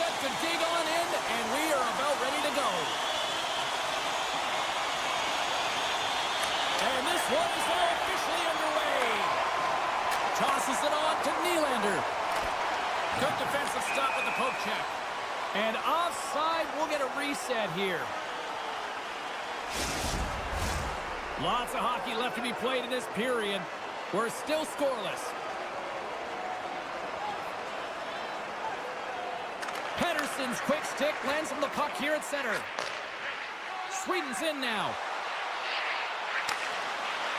set to dig on in, and we are about ready to go. And this one is now officially underway. Tosses it on to Nylander. Good defensive stop with the poke check. And offside, we'll get a reset here. Lots of hockey left to be played in this period. We're still scoreless. Pettersson's quick stick lands him the puck here at center. Sweden's in now.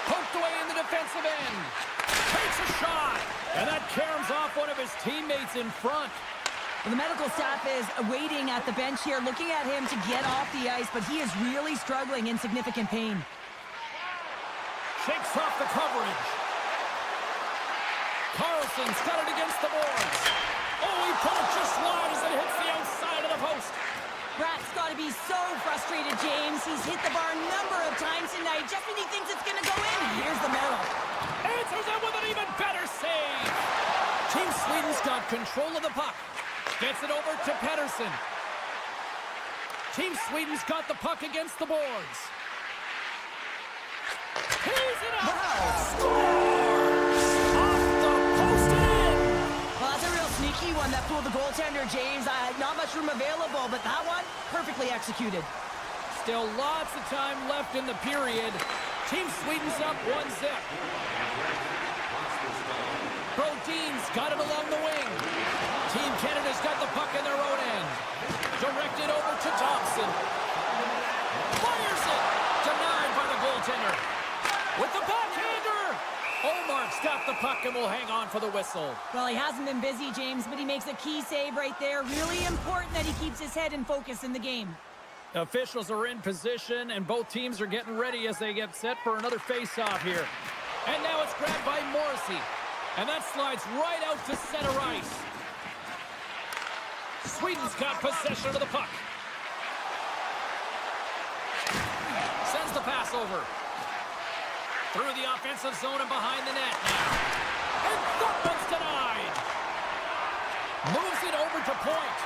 Poked away in the defensive end. Takes a shot. And that caroms off one of his teammates in front. Well, the medical staff is waiting at the bench here, looking at him to get off the ice, but he is really struggling in significant pain. Shakes off the coverage. Carlson's got it against the boards. Oh, he put it just wide as it hits the outside of the post. Bratt's got to be so frustrated, James. He's hit the bar a number of times tonight just when he thinks it's going to go in. Here's the medal. Answers it with an even better save. Team Sweden's got control of the puck. Gets it over to Pettersson. Team Sweden's got the puck against the boards. He's it up! Scores! Off the post in! Well, that's a real sneaky one that fooled the goaltender, James. Not much room available, but that one, perfectly executed. Still lots of time left in the period. Team Sweden's up 1-0. Brodin's got it along the wing. Team Canada's got the puck in their own end. Directed over to Thompson. Fires it! Denied by the goaltender. With the backhander! Omar's got the puck and will hang on for the whistle. Well, he hasn't been busy, James, but he makes a key save right there. Really important that he keeps his head in focus in the game. Officials are in position, and both teams are getting ready as they get set for another face-off here. And now it's grabbed by Morrissey. And that slides right out to center ice. Sweden's got possession of the puck. Sends the pass over. Through the offensive zone and behind the net now. And that one's denied. Moves it over to point.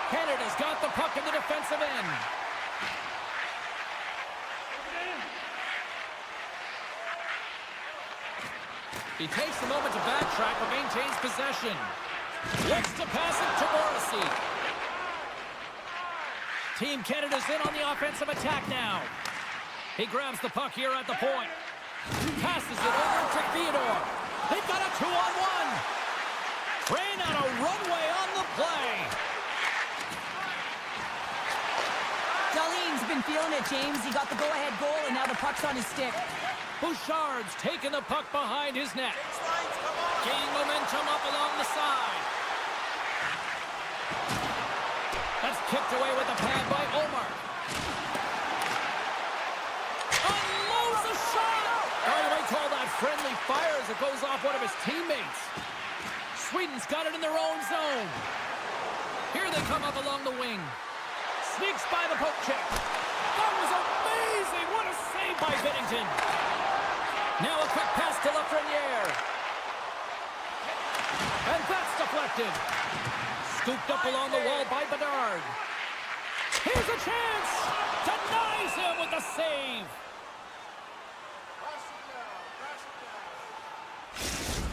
Canada's got the puck in the defensive end. He takes a moment to backtrack but maintains possession. Looks to pass it to Morrissey. Team Canada's in on the offensive attack now. He grabs the puck here at the point. Passes it over to Theodore. They've got a 2-on-1. Train on a runway on the play. Darlene's been feeling it, James. He got the go-ahead goal, and now the puck's on his stick. Bouchard's taking the puck behind his net. Gaining momentum up along the side. That's kicked away with the pad by Omar. Unloads a shot! You might call that friendly fire as it goes off one of his teammates. Sweden's got it in their own zone. Here they come up along the wing. Sneaks by the poke check. That was amazing! What a save by Binnington. Now a quick pass to Lafreniere. And that's deflected. Scooped up along the wall by Bedard. Here's a chance! Denies him with the save.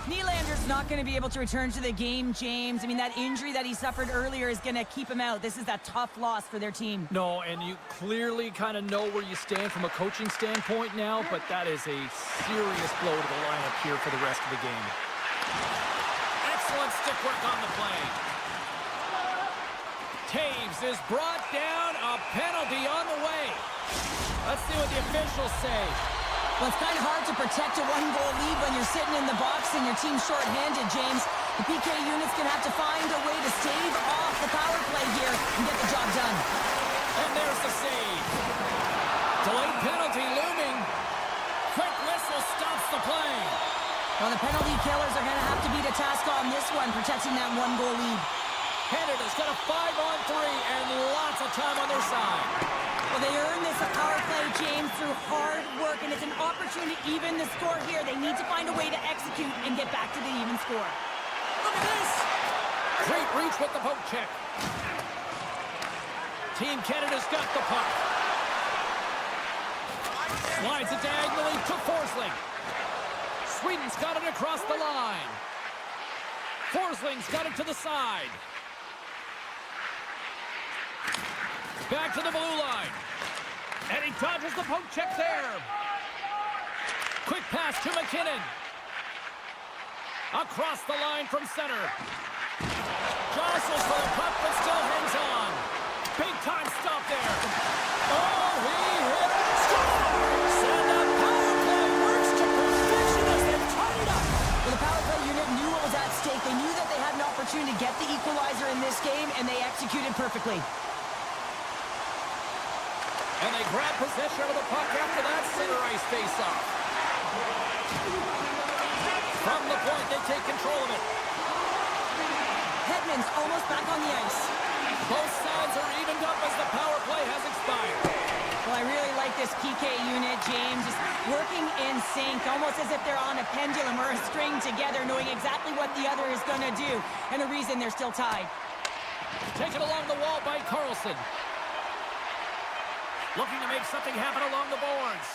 Nylander's not going to be able to return to the game, James. I mean, that injury that he suffered earlier is going to keep him out. This is a tough loss for their team. No, and you clearly kind of know where you stand from a coaching standpoint now, but that is a serious blow to the lineup here for the rest of the game. Excellent stick work on the play. Taves is brought down. A penalty on the way. Let's see what the officials say. Well, it's kind of hard to protect a one-goal lead when you're sitting in the box and your team's short-handed, James. The PK unit's going to have to find a way to stave off the power play here and get the job done. And there's the save. Delayed penalty looming. Quick whistle stops the play. Well, the penalty killers are going to have to beat a task on this one, protecting that one-goal lead. Canada's got a 5-on-3 and lots of time on their side. Well, they earned this power play, James, through hard work, and it's an opportunity to even the score here. They need to find a way to execute and get back to the even score. Look at this! Great reach with the poke check. Team Canada's got the puck. Slides it diagonally to Forsling. Sweden's got it across the line. Forsling's got it to the side. Back to the blue line. And he dodges the poke check there. Quick pass to McKinnon. Across the line from center. Jostles for the puck, but still hangs on. Big time stop there. Oh, he hit it. Scores! And the power play works to perfection as they tie it up. Well, the power play unit knew what was at stake. They knew that they had an opportunity to get the equalizer in this game, and they executed perfectly. And they grab possession of the puck after that center ice face-off. From the point, they take control of it. Hedman's almost back on the ice. Both sides are evened up as the power play has expired. Well, I really like this PK unit, James. Just working in sync, almost as if they're on a pendulum or a string together, knowing exactly what the other is going to do, and the reason they're still tied. Taken along the wall by Carlson. Looking to make something happen along the boards.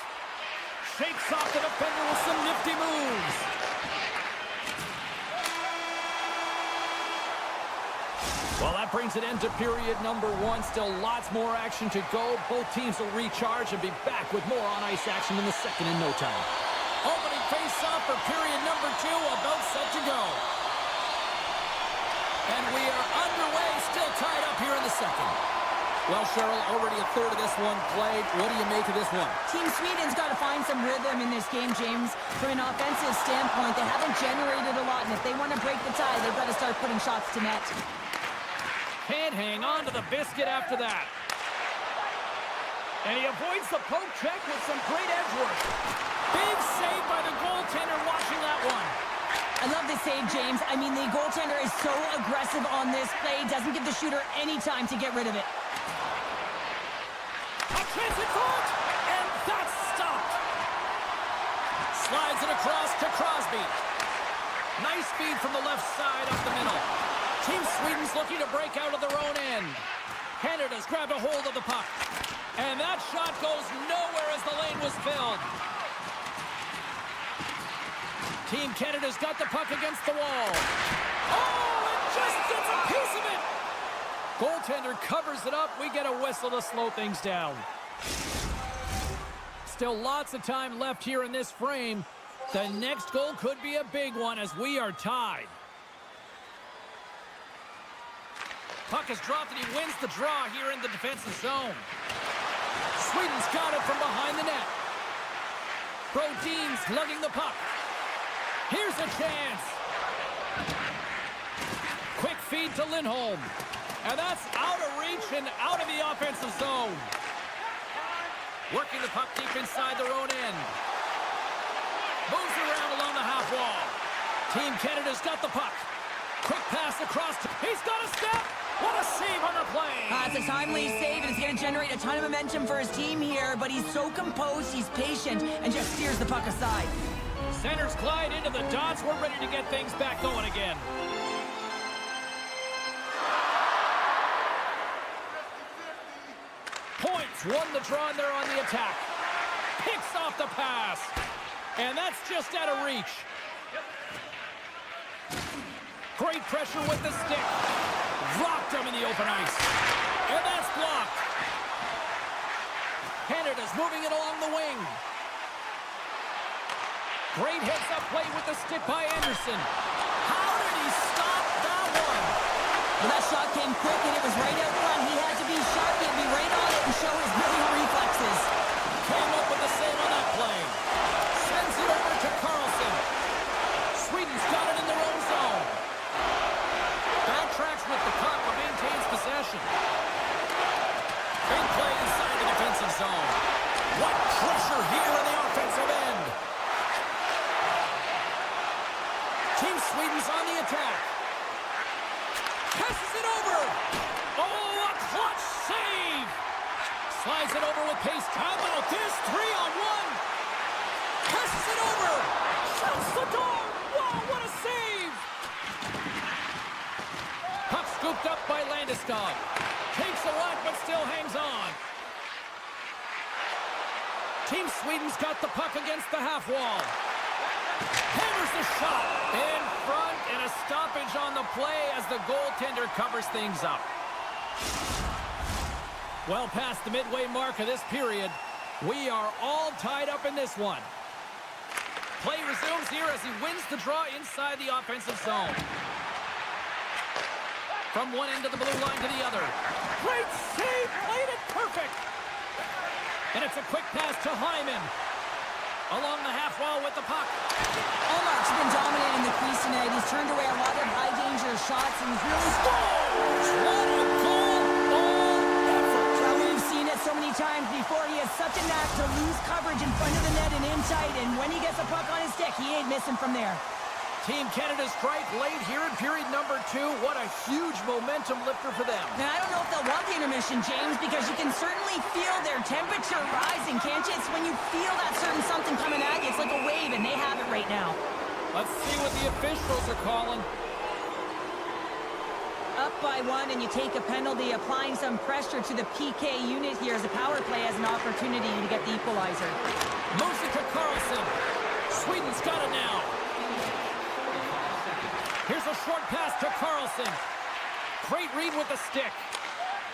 Shakes off the defender with some nifty moves. Well, that brings an end to period number one. Still lots more action to go. Both teams will recharge and be back with more on-ice action in the second in no time. Opening face-off for period number two, about set to go. And we are underway, still tied up here in the second. Well, Cheryl, already a third of this one played. What do you make of this one? Team Sweden's got to find some rhythm in this game, James. From an offensive standpoint, they haven't generated a lot, and if they want to break the tie, they've got to start putting shots to net. Can't hang on to the biscuit after that. And he avoids the poke check with some great edge work. Big save by the goaltender watching that one. I love this save, James. I mean, the goaltender is so aggressive on this play, doesn't give the shooter any time to get rid of it. A chance in front, and that's stopped. Slides it across to Crosby. Nice feed from the left side up the middle. Team Sweden's looking to break out of their own end. Canada's grabbed a hold of the puck. And that shot goes nowhere as the lane was filled. Team Canada's got the puck against the wall. Oh, it just gets a piece of it. Goaltender covers it up. We get a whistle to slow things down. Still lots of time left here in this frame. The next goal could be a big one as we are tied. Puck is dropped and he wins the draw here in the defensive zone. Sweden's got it from behind the net. Brodin's lugging the puck. Here's a chance. Quick feed to Lindholm. And that's out of reach and out of the offensive zone. Working the puck deep inside their own end. Moves around along the half wall. Team Canada's got the puck. Quick pass across. He's got a step. What a save on the play. It's a timely save, and it's going to generate a ton of momentum for his team here, but he's so composed, he's patient, and just steers the puck aside. Centers glide into the dots. We're ready to get things back going again. Points won the draw, and they're on the attack. Picks off the pass. And that's just out of reach. Great pressure with the stick. Rocked him in the open ice. And that's blocked. Canada's moving it along the wing. Great heads-up play with the stick by Anderson. How did he stop that one? Well, that shot came quick, and it was right out front. He had to be sharp, he had to be right on it and show his brilliant reflexes. Came up with the save on that play. Sends it over to Carlson. Sweden's got it in their own zone. Backtracks with the puck, but maintains possession. Big play inside the defensive zone. What pressure here in the offensive end. Team Sweden's on the attack. Passes it over. Oh, a clutch save. Slides it over with pace. How about this? 3-on-1. Passes it over. Shuts the door. Wow, what a save. Puck scooped up by Landeskog. Takes the whack, but still hangs on. Team Sweden's got the puck against the half wall. Hammers the shot. In front, and a stoppage on the play as the goaltender covers things up. Well past the midway mark of this period, we are all tied up in this one. Play resumes here as he wins the draw inside the offensive zone. From one end of the blue line to the other. Great save! Played it perfect! And it's a quick pass to Hyman. Along the half wall with the puck. Ullmark's been dominating the crease tonight. He's turned away a lot of high-danger shots, and he's really scores! What a goal! All effort! Well, we've seen it so many times before. He has such a knack to lose coverage in front of the net and in tight, and when he gets a puck on his stick, he ain't missing from there. Team Canada strike late here in period number 2. What a huge momentum lifter for them. Now, I don't know if they'll want the intermission, James, because you can certainly feel their temperature rising, can't you? It's when you feel that certain something coming at you. It's like a wave, and they have it right now. Let's see what the officials are calling. Up by 1, and you take a penalty, applying some pressure to the PK unit here as the power play has an opportunity to get the equalizer. Moves it to Carlson. Sweden's got it now. Here's a short pass to Carlson. Great read with the stick.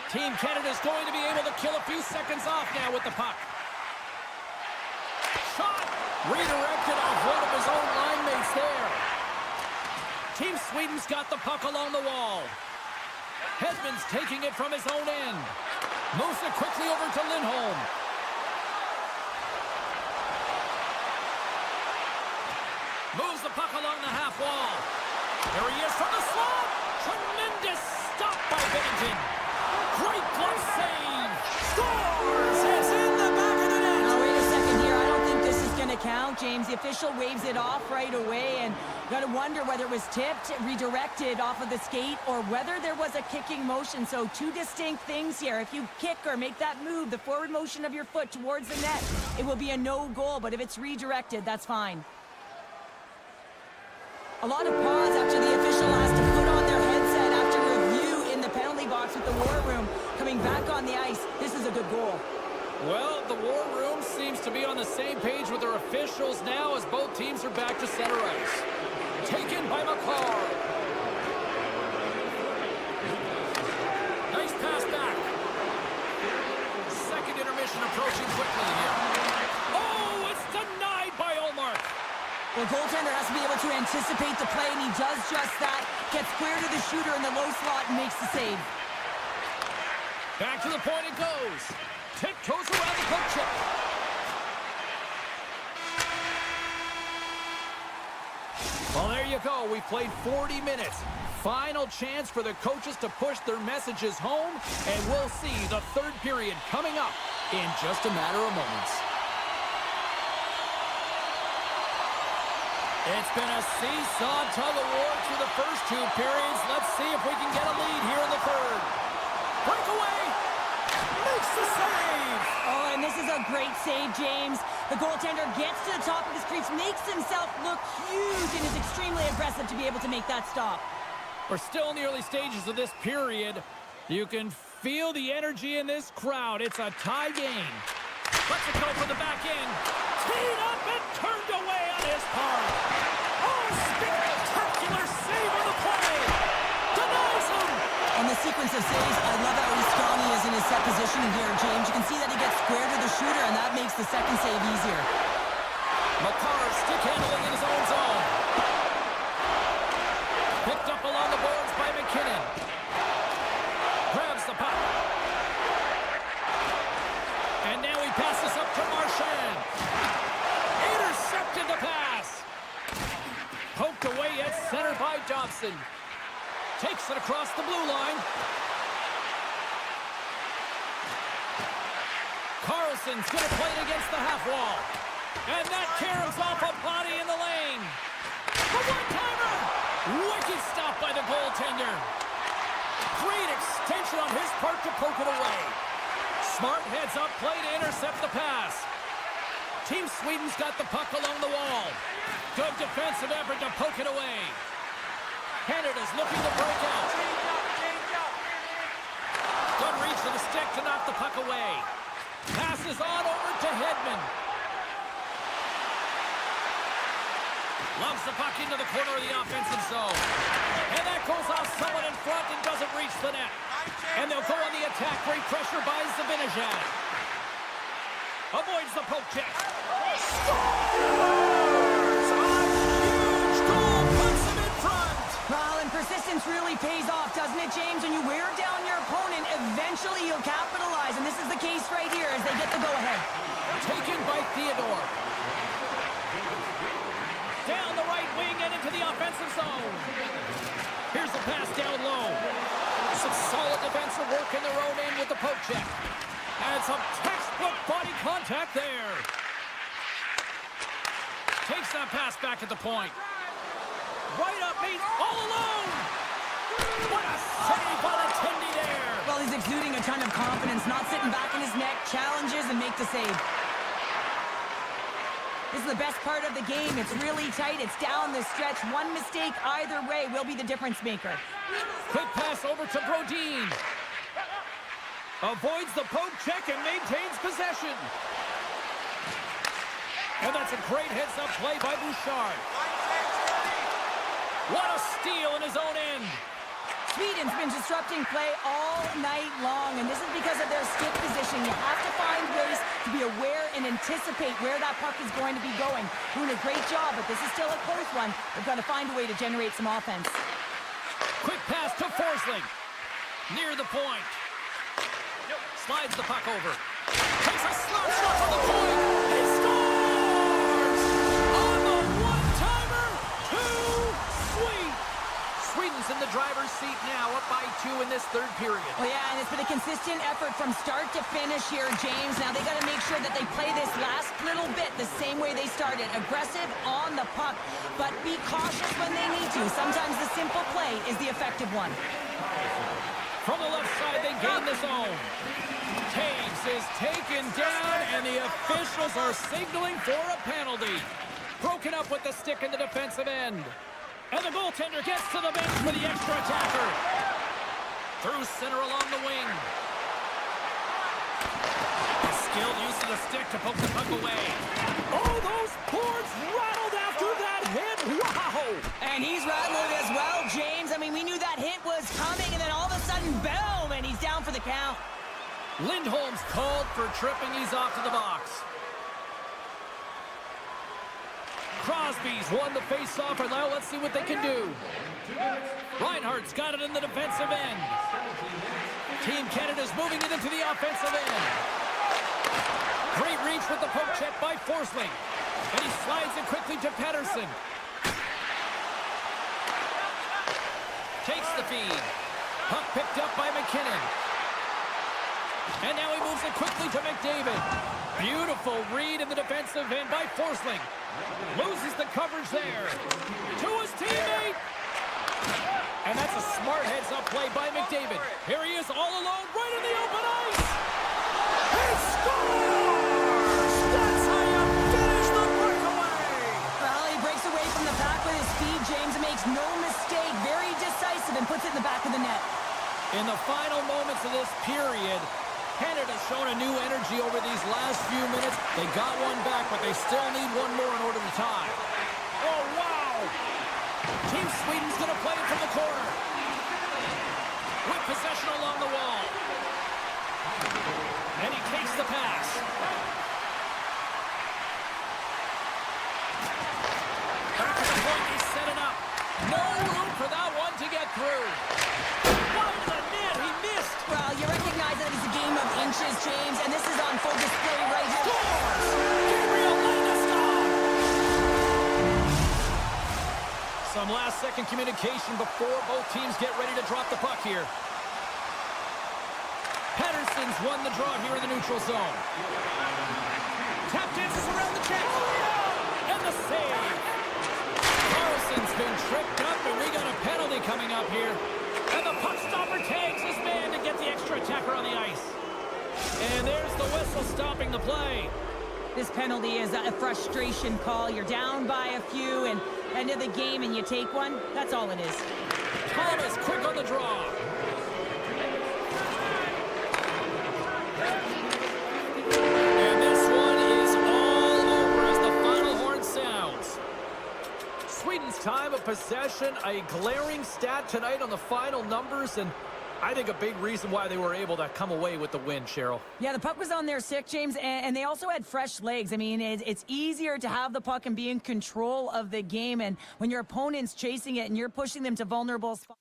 Team Canada's going to be able to kill a few seconds off now with the puck. Shot! Redirected off one of his own line mates there. Team Sweden's got the puck along the wall. Hedman's taking it from his own end. Moves it quickly over to Lindholm. Moves the puck along the half wall. There he is from the slot. Tremendous stop by Bennington. Great glove save. Scores! It's in the back of the net. Now, wait a second here. I don't think this is going to count, James. The official waves it off right away, and got to wonder whether it was tipped, redirected off of the skate, or whether there was a kicking motion. So two distinct things here. If you kick or make that move, the forward motion of your foot towards the net, it will be a no goal. But if it's redirected, that's fine. A lot of pause after the official has to put on their headset after review in the penalty box with the war room coming back on the ice. This is a good goal. Well, the war room seems to be on the same page with their officials now as both teams are back to center ice. Taken by McCarr. Nice pass back. Second intermission approaching quickly here. Oh, it's denied by Ullmark. Well, goaltender has to be able to anticipate the play, and he does just that. Gets square to the shooter in the low slot and makes the save. Back to the point it goes. Tiptoes around the puck chip. Well, there you go. We've played 40 minutes. Final chance for the coaches to push their messages home, and we'll see the third period coming up in just a matter of moments. It's been a seesaw tug-of-war through the first 2 periods. Let's see if we can get a lead here in the third. Breakaway! Makes the save! Oh, and this is a great save, James. The goaltender gets to the top of his crease, makes himself look huge, and is extremely aggressive to be able to make that stop. We're still in the early stages of this period. You can feel the energy in this crowd. It's a tie game. Let's go for the back end. Teed up and turned away on his part. Oh, spectacular save on the play. Denies him. On the sequence of saves, I love how strong he is in his set positioning here, James. You can see that he gets square to the shooter, and that makes the second save easier. McCarr stick handling in his own zone. Picked up along the boards by McKinnon. Grabs the puck. And now he passes up to Marchand. Intercepted the pass. Poked away at center by Dobson. Takes it across the blue line. Carlson's going to play it against the half wall. And that caroms off a body in the lane. The one-timer! Wicked stop by the goaltender. Great extension on his part to poke it away. Smart heads up play to intercept the pass. Team Sweden's got the puck along the wall. Good defensive effort to poke it away. Canada's looking to break out. Good reach to the stick to knock the puck away. Passes on over to Hedman. Loves the puck into the corner of the offensive zone. And that goes off someone in front and doesn't reach the net. And they'll go on the attack. Great pressure by Zibanejad. Avoids the poke check. Scores! A huge goal puts him in front. Well, and persistence really pays off, doesn't it, James? When you wear down your opponent, eventually you'll capitalize. And this is the case right here as they get the go-ahead. Taken by Theodore. Down the right wing and into the offensive zone. Here's the pass down low. Some solid defensive work in their own end with the poke check. And some textbook body contact there. Takes that pass back at the point. Right up, meets all alone. What a save by the Tendy there. Well, he's exuding a ton of confidence, not sitting back in his neck, challenges and make the save. This is the best part of the game. It's really tight. It's down the stretch. One mistake either way will be the difference maker. Quick pass over to Brodin. Avoids the poke check and maintains possession. And that's a great heads-up play by Bouchard. What a steal in his own end. Sweden's been disrupting play all night long, and this is because of their stick position. You have to find ways to be aware and anticipate where that puck is going to be going. Doing a great job, but this is still a close one. They've got to find a way to generate some offense. Quick pass to Forsling. Near the point. Slides the puck over. Takes a slap shot from the point. He scores! On the one-timer, too sweet. Sweden's in the driver's seat now, up by 2 in this third period. Well, yeah, and it's been a consistent effort from start to finish here, James. Now they got to make sure that they play this last little bit the same way they started. Aggressive on the puck, but be cautious when they need to. Sometimes the simple play is the effective one. From the left side, they gain the zone. Taves is taken down, and the officials are signaling for a penalty. Broken up with the stick in the defensive end. And the goaltender gets to the bench for the extra attacker. Through center along the wing. A skilled use of the stick to poke the puck away. Oh, those boards rattled after that hit. Wow! And he's rattled as well, James. I mean, we knew that hit was coming, and then all of a sudden, boom, and he's down for the count. Lindholm's called for tripping. He's off to the box. Crosby's won the face-off, and now let's see what they can do. Reinhardt's got it in the defensive end. Team Canada's moving it into the offensive end. Great reach with the poke check by Forsling. And he slides it quickly to Pettersson. Takes the feed. Puck picked up by McKinnon. And now he moves it quickly to McDavid. Beautiful read in the defensive end by Forsling. Loses the coverage there. To his teammate. And that's a smart heads-up play by McDavid. Here he is all alone right in the open ice. He scores! That's how you finish the breakaway. Well, he breaks away from the pack with his speed, James. Makes no mistake. Very decisive and puts it in the back of the net. In the final moments of this period, Canada's shown a new energy over these last few minutes. They got one back, but they still need one more in order to tie. Oh, wow! Team Sweden's going to play it from the corner. With possession along the wall. And he takes the pass. Back to the point, he set it up. No room for that one to get through. Wide of the net, he missed. Well, you recognize that it's a game of inches, James, and this is on full display right here. Scores! Gabriel Landeskog! Some last-second communication before both teams get ready to drop the puck here. Pettersson's won the draw here in the neutral zone. Tap dances around the check. And the save. Carlson's been tripped up, and we got a penalty coming up here. And the puck stopper tags his man to get the extra attacker on the ice. And there's the whistle stopping the play. This penalty is a frustration call. You're down by a few, and end of the game, and you take one. That's all it is. Thomas quick on the draw. of possession, a glaring stat tonight on the final numbers, and I think a big reason why they were able to come away with the win, Cheryl. Yeah, the puck was on their stick, James, and they also had fresh legs. I mean, it's easier to have the puck and be in control of the game, and when your opponent's chasing it and you're pushing them to vulnerable spots.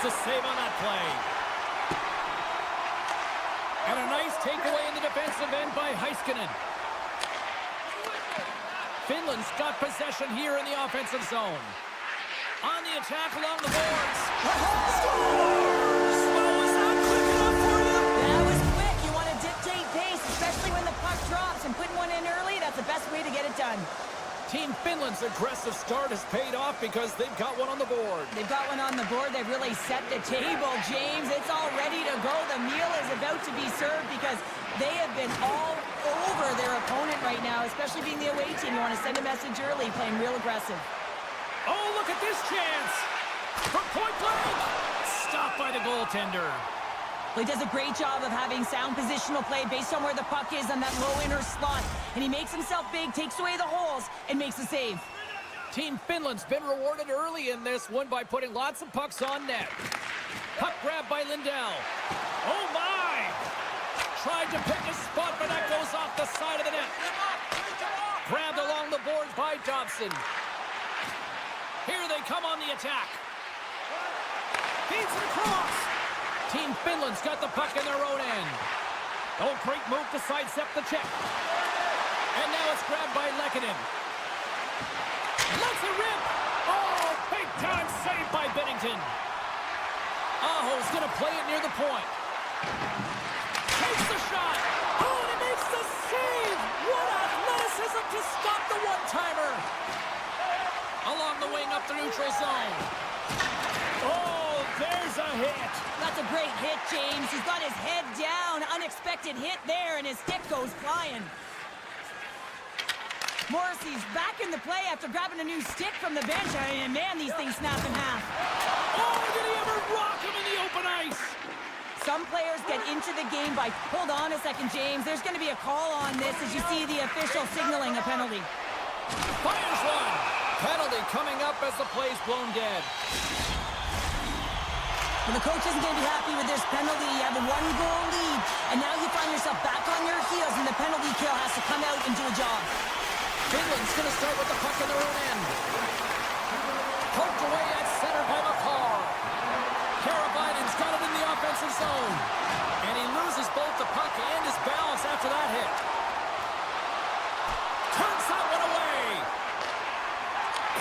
The save on that play. And a nice takeaway in the defensive end by Heiskanen. Finland's got possession here in the offensive zone. On the attack along the boards. Scores! Well, was that quick enough for you? That was quick. You want to dictate pace, especially when the puck drops, and putting one in early, that's the best way to get it done. Team Finland's aggressive start has paid off because they've got one on the board. They've got one on the board. They've really set the table, James. It's all ready to go. The meal is about to be served because they have been all over their opponent right now, especially being the away team. You want to send a message early, playing real aggressive. Oh, look at this chance! From point blank! Stopped by the goaltender. Well, he does a great job of having sound positional play based on where the puck is on that low inner slot. And he makes himself big, takes away the holes, and makes a save. Team Finland's been rewarded early in this one by putting lots of pucks on net. Puck grab by Lindell. Oh, my! Tried to pick a spot, but that goes off the side of the net. Grabbed along the boards by Dobson. come on the attack. Feeds it across. Team Finland's got the puck in their own end. Oh, great move to sidestep the check. And now it's grabbed by Lehkonen. Lets it rip. Oh, big time save by Binnington. Aho's going to play it near the point. Takes the shot. Oh, and he makes the save. What athleticism to stop the one-timer. Along the wing up the neutral zone. Oh, there's a hit. That's a great hit, James. He's got his head down. Unexpected hit there, and his stick goes flying. Morrissey's back in the play after grabbing a new stick from the bench. And man, these things snap in half. Oh, did he ever rock him in the open ice? Some players get into the game by... Hold on a second, James. There's going to be a call on this as you see the official signaling a penalty. Fires one. Penalty coming up as the play's blown dead. Well, the coach isn't going to be happy with this penalty. You have a one-goal lead, and now you find yourself back on your heels, and the penalty kill has to come out and do a job. Finland's going to start with the puck in their own end. Poked away at center by McCall. Karabainen's got it in the offensive zone. And he loses both the puck and his balance after that hit. Turns that one away.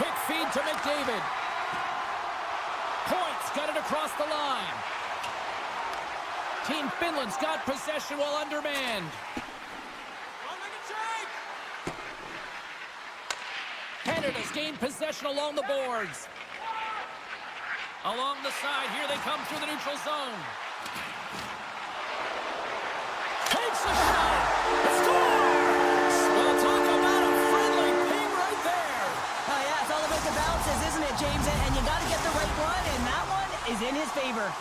Quick feed to McDavid. Points got it across the line. Team Finland's got possession while undermanned. Canada's gained possession along the boards. Along the side, here they come through the neutral zone. Takes a shot. Scores! Well, talk about a friendly ping right there. Oh, yeah, it's all about the bounces, isn't it, James? And you got to get the right one, and that one is in his favor.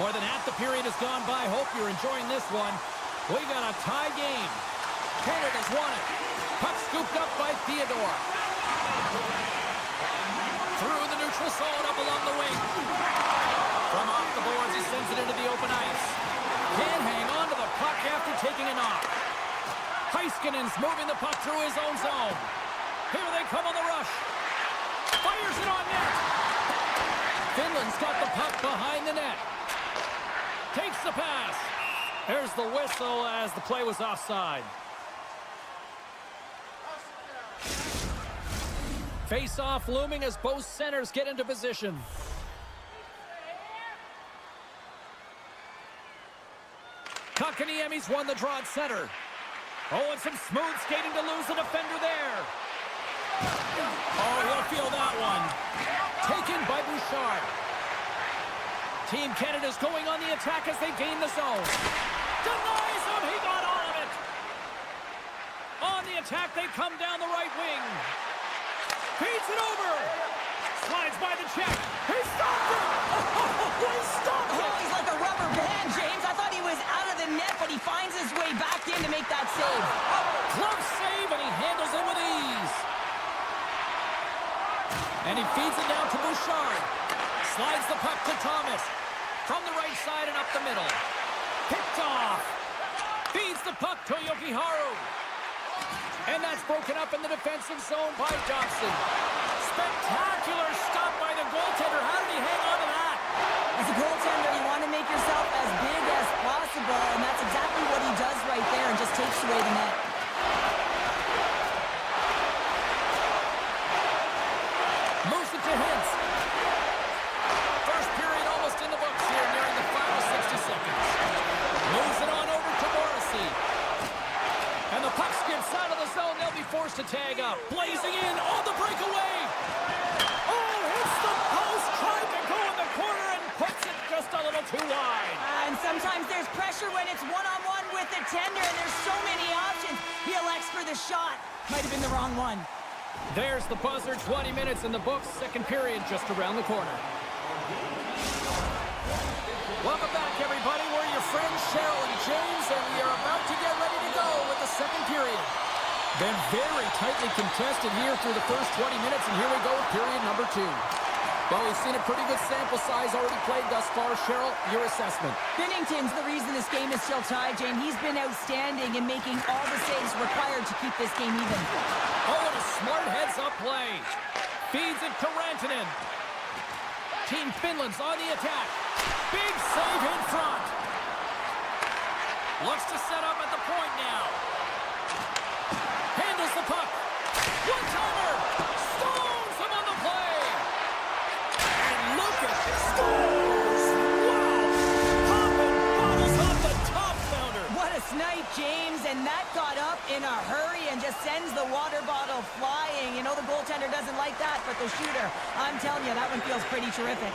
More than half the period has gone by. Hope you're enjoying this one. We got a tie game. Canada's won it. Puck scooped up by Theodore. Through the neutral zone, up along the wing. From off the boards, he sends it into the open ice. Can't hang on to the puck after taking a knock. Heiskanen's moving the puck through his own zone. Here they come on the rush. Fires it on net. Finland's got the puck behind the net. Takes the pass. There's the whistle as the play was offside. Face-off looming as both centers get into position. Kotkaniemi's won the draw at center. Oh, and some smooth skating to lose the defender there. Oh, he'll feel that one. Taken by Bouchard. Team Canada's going on the attack as they gain the zone. Denies him, he got all of it. On the attack, they come down the right wing. Feeds it over. Slides by the check. He stopped it. Oh, he stopped it. Oh, he's like a rubber band, James. I thought he was out of the net, but he finds his way back in to make that save. Close save, and he handles it with ease. And he feeds it down to Bouchard. Slides the puck to Thomas. From the right side and up the middle. Picked off. Feeds the puck to Jokiharju. And that's broken up in the defensive zone by Dobson. Spectacular stop by the goaltender. How did he hang on to that? As a goaltender, you want to make yourself as big as possible, and that's exactly what he does right there and just takes away the net. Moves it to Hintz. First period almost in the books here, nearing the final 60 seconds. Moves it on over to Morrissey. And the puck skips out of the zone. They'll be forced to tag up. Blazing in on the breakaway. Oh, hits the post. Tried to go in the corner and puts it just a little too wide. And sometimes there's pressure when it's one-on-one with the tender, and there's so many options. He elects for the shot. Might have been the wrong one. There's the buzzer. 20 minutes in the books. Second period just around the corner. Welcome back, everybody. We're your friends, Cheryl and James, and we are about to get ready to go with the second period. Been very tightly contested here through the first 20 minutes, and here we go with period number 2. Well, we've seen a pretty good sample size already played thus far. Cheryl, your assessment. Binnington's the reason this game is still tied, James. He's been outstanding in making all the saves required to keep this game even. Oh, and a smart heads-up play. Feeds it to Rantanen. Team Finland's on the attack. Big save in front. Looks to set up at the point now. Handles the puck. One-timer. Stones him on the play. And look at this. Scores! Wow! Popping bottles off the top founder. What a snipe, James, and that got up in a hurry and just sends the water bottle flying. You know the goaltender doesn't like that, but the shooter, I'm telling you, that one feels pretty terrific.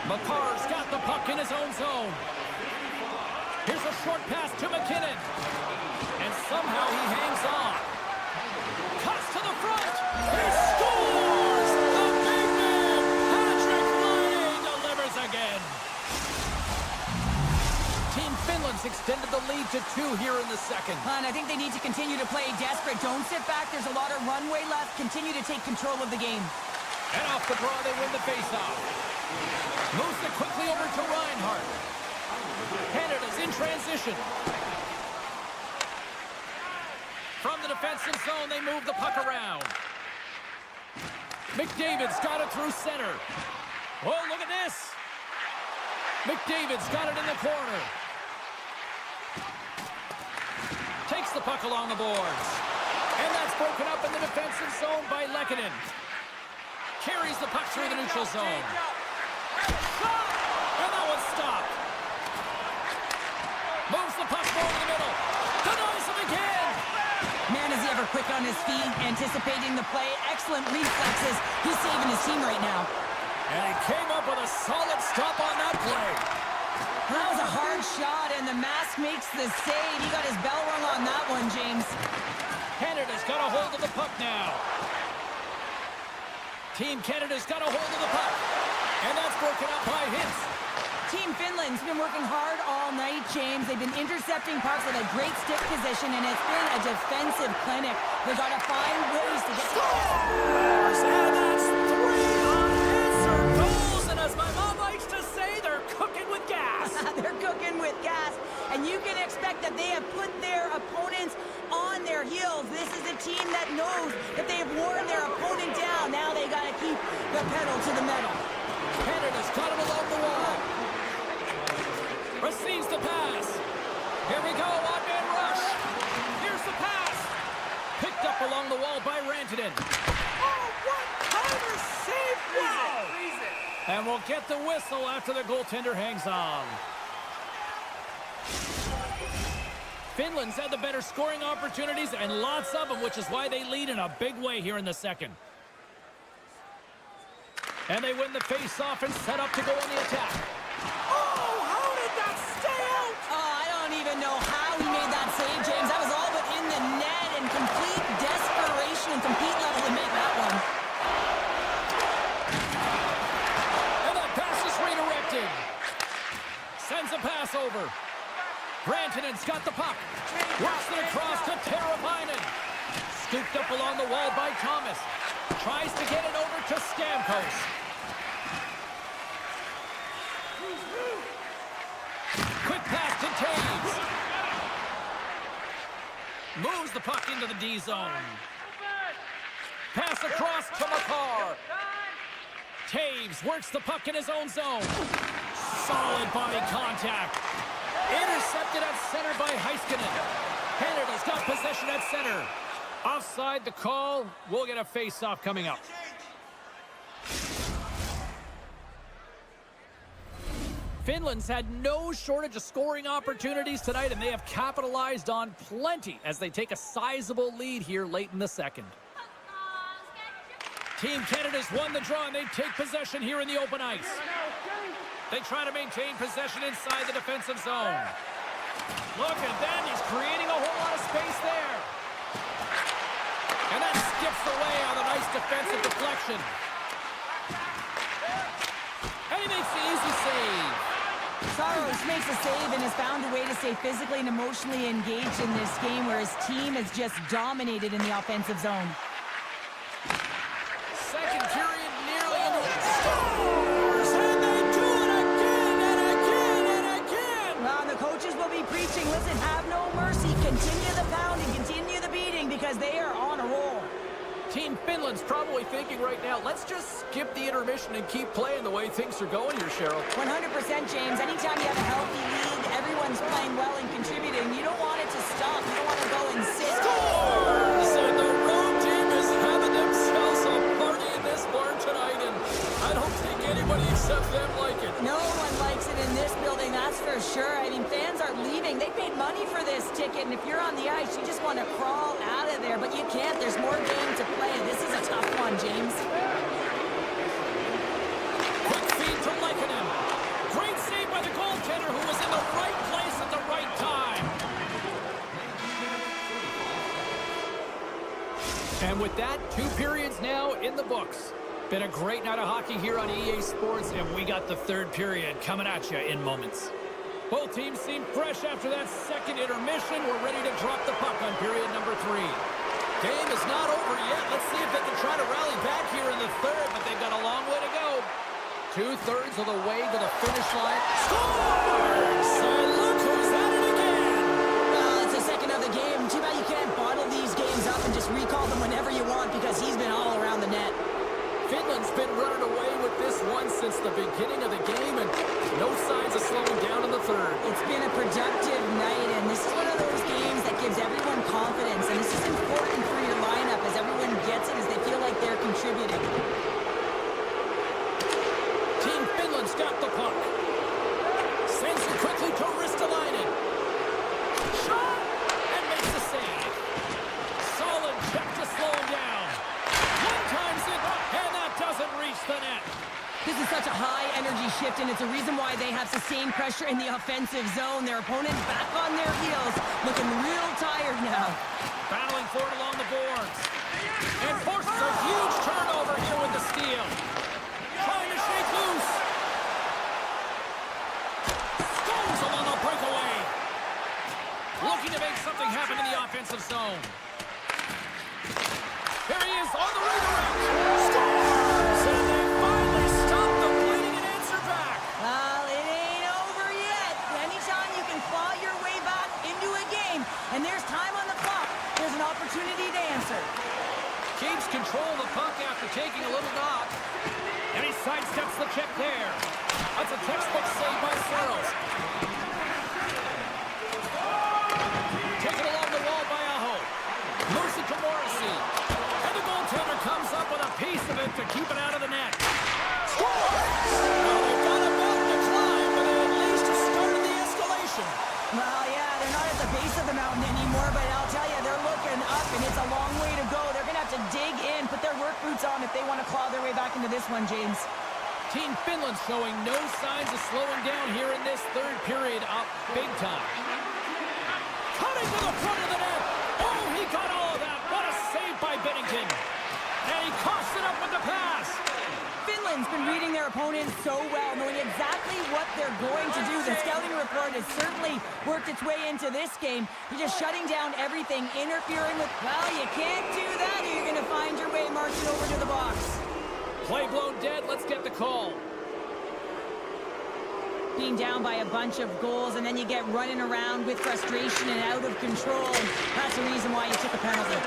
McCarr's got the puck in his own zone. Here's a short pass to McKinnon. And somehow he hangs on. Cuts to the front. He scores! The big man, Patrick Laine, delivers again. Team Finland's extended the lead to 2 here in the second. And I think they need to continue to play desperate. Don't sit back. There's a lot of runway left. Continue to take control of the game. And off the draw, they win the faceoff. Moves it quickly over to Reinhart. Canada's in transition. From the defensive zone, they move the puck around. McDavid's got it through center. Oh, look at this. McDavid's got it in the corner. Takes the puck along the boards. And that's broken up in the defensive zone by Lehkonen. Carries the puck through the neutral zone. And that one's stopped. Moves the puck over the middle. Denies him again. Man, is he ever quick on his feet, anticipating the play. Excellent reflexes. He's saving his team right now. And he came up with a solid stop on that play. That was a hard shot, and the mask makes the save. He got his bell rung on that one, James. Canada's got a hold of the puck now. Team Canada's got a hold of the puck. And that's broken up by Hintz. Team Finland's been working hard all night, James. They've been intercepting pucks with a great stick position, and it's been a defensive clinic. They've got to find ways to get... Scores! And that's 3 unanswered goals. And as my mom likes to say, they're cooking with gas. They're cooking with gas. And you can expect that they have put their opponents on their heels. This is a team that knows that they have worn their opponent down. Now they got to keep the pedal to the metal. Canada's got it along the wall. Receives the pass. Here we go, one-man rush. Here's the pass. Picked up along the wall by Rantanen. Oh, one-timer save! Wow! And we'll get the whistle after the goaltender hangs on. Finland's had the better scoring opportunities and lots of them, which is why they lead in a big way here in the second. And they win the face-off and set up to go on the attack. Oh, how did that stay out? Oh, I don't even know how he made that save, James. That was all but in the net and complete desperation and compete level to make that one. And that pass is redirected. Sends a pass over. Rantanen's got the puck. Works it across to Teravainen. Scooped up along the wall by Thomas. Tries to get it over to Stamkos. Quick pass to Taves. Moves the puck into the D zone. Pass across to McCarr. Taves works the puck in his own zone. Solid body contact. Intercepted at center by Heiskanen. Canada's got possession at center. Offside the call. We'll get a face-off coming up. Finland's had no shortage of scoring opportunities tonight, and they have capitalized on plenty as they take a sizable lead here late in the second. Team Canada's won the draw, and they take possession here in the open ice. They try to maintain possession inside the defensive zone. Look at that. He's creating a whole lot of space there. And that skips away on a nice defensive deflection. And he makes the easy save. Saros makes a save and has found a way to stay physically and emotionally engaged in this game where his team has just dominated in the offensive zone. Second period nearly in the scores! And they do it again and again and again! Well, the coaches will be preaching, listen, have no mercy. Continue the pounding, continue the beating because they are on a roll. Team Finland's probably thinking right now, let's just skip the intermission and keep playing the way things are going here, Cheryl. 100%, James. Anytime you have a healthy league, everyone's playing well and contributing. You don't want it to stop. You don't want to go and sit. Scores! And the road team is having themselves a party in this barn tonight, and I don't think anybody except them like it. No one likes it in this building, that's for sure. I mean, fans are leaving. They paid money for this ticket, and if you're on the ice, you just want to crawl out of there, but you can't. There's more game to play. This is a tough one, James. Quick feed to Lehkonen. Great save by the goaltender, who was in the right place at the right time. And with that, 2 periods now in the books. Been a great night of hockey here on EA Sports, and we got the 3rd period coming at you in moments. Both teams seem fresh after that second intermission. We're ready to drop the puck on period number 3. Game is not over yet. Let's see if they can try to rally back here in the 3rd, but they've got a long way to go. 2/3 of the way to the finish line. Scores! And look who's at it again! Well, it's the second of the game. Too bad you can't bottle these games up and just recall them whenever you want, because he's been all around the net. Finland's been running away with this one since the beginning of the game, and no signs of slowing down in the 3rd. It's been a productive night, and this is one of those games that gives everyone confidence, and this is important for your lineup as everyone gets it, as they feel like they're contributing. Team Finland's got the puck. Sends it quickly to Ristolainen. Shot! And makes the save. Solid check to slow him down. One times it, and that doesn't reach the net. This is such a high-energy shift, and it's a reason why they have sustained pressure in the offensive zone. Their opponent back on their heels, looking real tired now. Battling for it along the boards. And forces a huge turnover here with the steal. Trying to shake loose. Stones him on the breakaway. Looking to make something happen in the offensive zone. Here he is on the redirect. Scores! And they finally stop the bleeding and answer back. Well, it ain't over yet. Anytime you can claw your way back into a game, and there's time on the clock, there's an opportunity to answer. Keeps control of the puck after taking a little knock. And he sidesteps the check there. That's a textbook save by Saros. Taken along the wall by Aho. Moves it to Morrissey. And the goaltender comes up with a piece of it to keep it out of the net. Scores! Well, they've got a mountain to climb, but they at least started the escalation. Well, yeah, they're not at the base of the mountain anymore, but I'll tell you, they're looking up, and it's a long way to go. They're going to have to dig in, put their work boots on if they want to claw their way back into this one, James. Team Finland showing no signs of slowing down here in this 3rd period, up big time. Cutting to the front of the net. Oh, he got all of that. What a save by Bennington. And he coughs it up with the pass. Finland's been reading their opponents so well, knowing exactly what they're going to do. The scouting report has certainly worked its way into this game. You're just shutting down everything, interfering with, well, you can't do that, or you're going to find your way marching over to the box. Play blown dead. Let's get the call. Being down by a bunch of goals, and then you get running around with frustration and out of control. That's the reason why you took a penalty.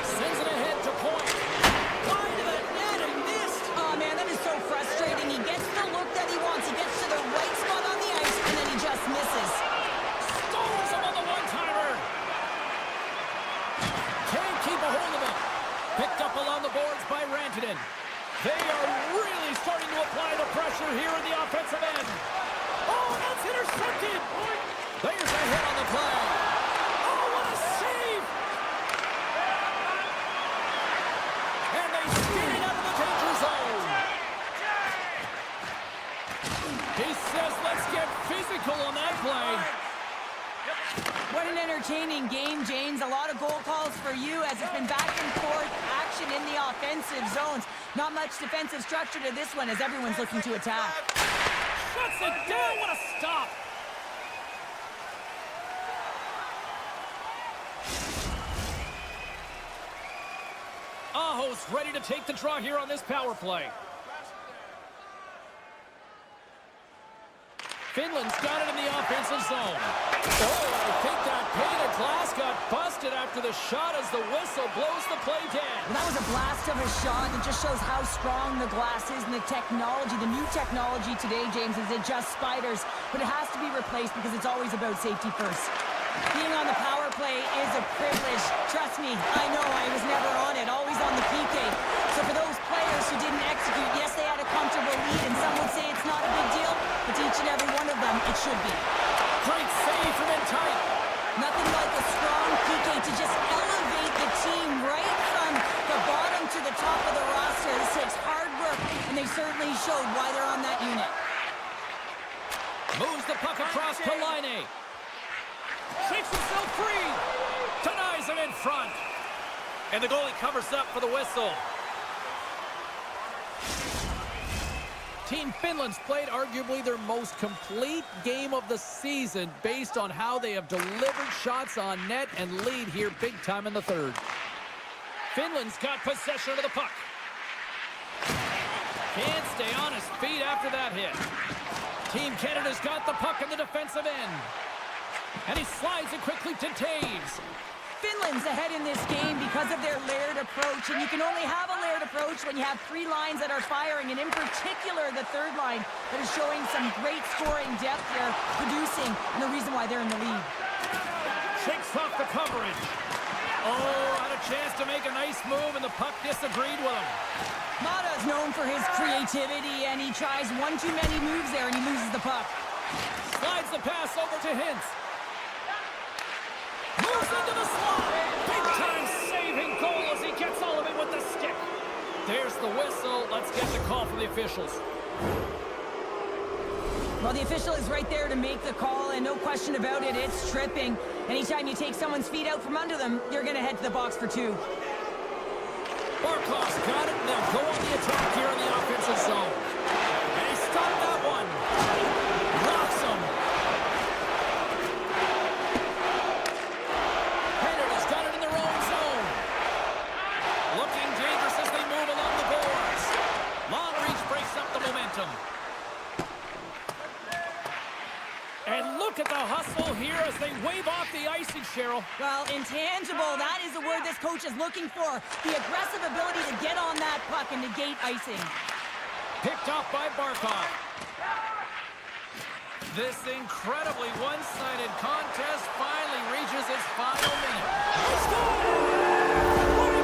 Sends it ahead to Point. Wide to the net and missed. Oh, man, that is so frustrating. He gets the look that he wants. He gets to the right spot on the ice, and then he just misses. Stones him on the one-timer. Can't keep a hold of it. Picked up along the boards by Rantanen. They are really starting to apply the pressure here in the offensive end. Oh, that's intercepted. There's a hit on the play. Oh, what a save. And they skid it out of the danger zone. He says, let's get physical on that play. What an entertaining game, James. A lot of goal calls for you as it's been back and forth action in the offensive zones. Not much defensive structure to this one as everyone's looking to attack. Shuts it down. What a stop. Aho's ready to take the draw here on this power play. Finland's got it in the offensive zone. Oh, I think that pane of glass got busted after the shot as the whistle blows the play dead. Well, that was a blast of a shot. It just shows how strong the glass is and the technology. The new technology today, James, is it just spiders, but it has to be replaced because it's always about safety first. Being on the power play is a privilege. Trust me, I know I was never on it, always on the PK. So for those players who didn't execute, yes, they had a comfortable lead, and some would say it's not a big deal, but to each and every one of them, it should be. Great save from in tight. Nothing like a strong PK to just elevate the team right from the bottom to the top of the roster. This takes hard work, and they certainly showed why they're on that unit. Moves the puck across to Laine. Shakes himself free. Denies him in front. And the goalie covers up for the whistle. Team Finland's played arguably their most complete game of the season based on how they have delivered shots on net and lead here big time in the third. Finland's got possession of the puck. Can't stay on his feet after that hit. Team Canada's got the puck in the defensive end. And he slides it quickly to Taves. Finland's ahead in this game because of their layered approach, and you can only have a layered approach when you have three lines that are firing, and in particular the third line that is showing some great scoring depth here, producing, and the reason why they're in the lead. Shakes off the coverage. Oh, had a chance to make a nice move, and the puck disagreed with him. Mata's known for his creativity, and he tries one too many moves there, and he loses the puck. Slides the pass over to Hintz. Moves into the slot. Big-time saving goal as he gets all of it with the stick. There's the whistle. Let's get the call from the officials. Well, the official is right there to make the call, and no question about it, it's tripping. Anytime you take someone's feet out from under them, you're going to head to the box for two. Barkov's got it. They'll go on the attack here in the offensive zone. And he stopped that one. Rocks him. Canada's got it in their own zone. Looking dangerous as they move along the boards. Long reach breaks up the momentum. And look at the hustle here as they wave off the icing, Cheryl. Well, intangible, that is the word this coach is looking for. The aggressive ability to get on that puck and negate icing. Picked off by Barkov. This incredibly one-sided contest finally reaches its final minute. He scores!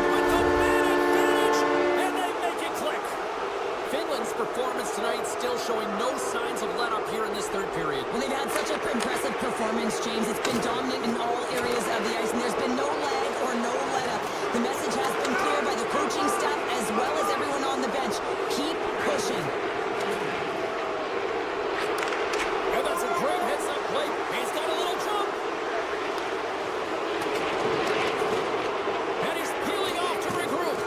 With the man advantage, and they make it click. Finland's performance tonight still showing no signs of let-up here in this third period. Well, they've had such an impressive performance, James. It's been dominant in all areas of the ice, and there's been no lag or no let-up. The message has been clear by the coaching staff as well as everyone on the bench. Keep pushing. And that's a great heads-up play. He's got a little jump. And he's peeling off to regroup.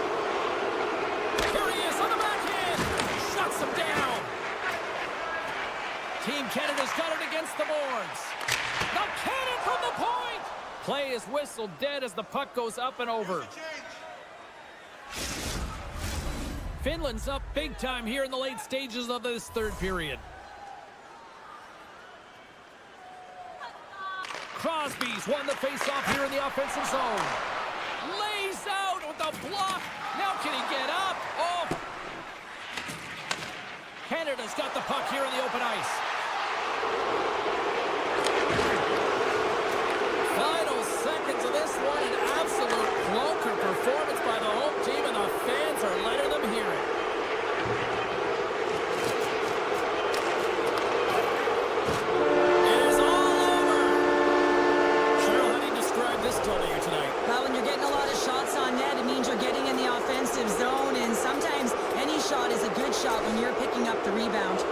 Here he is on the backhand. Shuts him down. Team Canada's got it against the boards. The cannon from the point. Play is whistled dead as the puck goes up and over. Finland's up big time here in the late stages of this third period. Crosby's won the face-off here in the offensive zone. Lays out with the block. Now can he get up? Oh! Canada's got the puck here in the open ice. Final seconds of this one, an absolute clunker performance by the home team, and the fans are letting them hear it. It is all over. Cheryl, how do you describe this total here tonight? Well, when you're getting a lot of shots on net, it means you're getting in the offensive zone, and sometimes any shot is a good shot when you're picking up the rebound.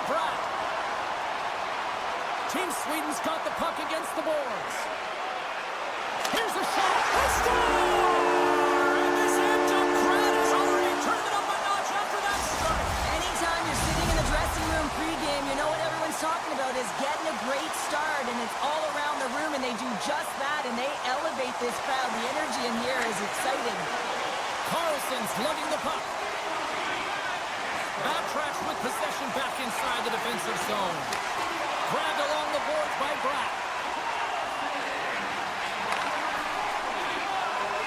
Bratt. Team Sweden's got the puck against the boards. Here's a shot. A score! And this amped-up crowd has already turned it up a notch after that start. Anytime you're sitting in the dressing room pregame, you know what everyone's talking about is getting a great start, and it's all around the room, and they do just that, and they elevate this crowd. The energy in here is exciting. Carlson's lugging the puck. Backtracks with possession back inside the defensive zone. Grabbed along the boards by Bratt.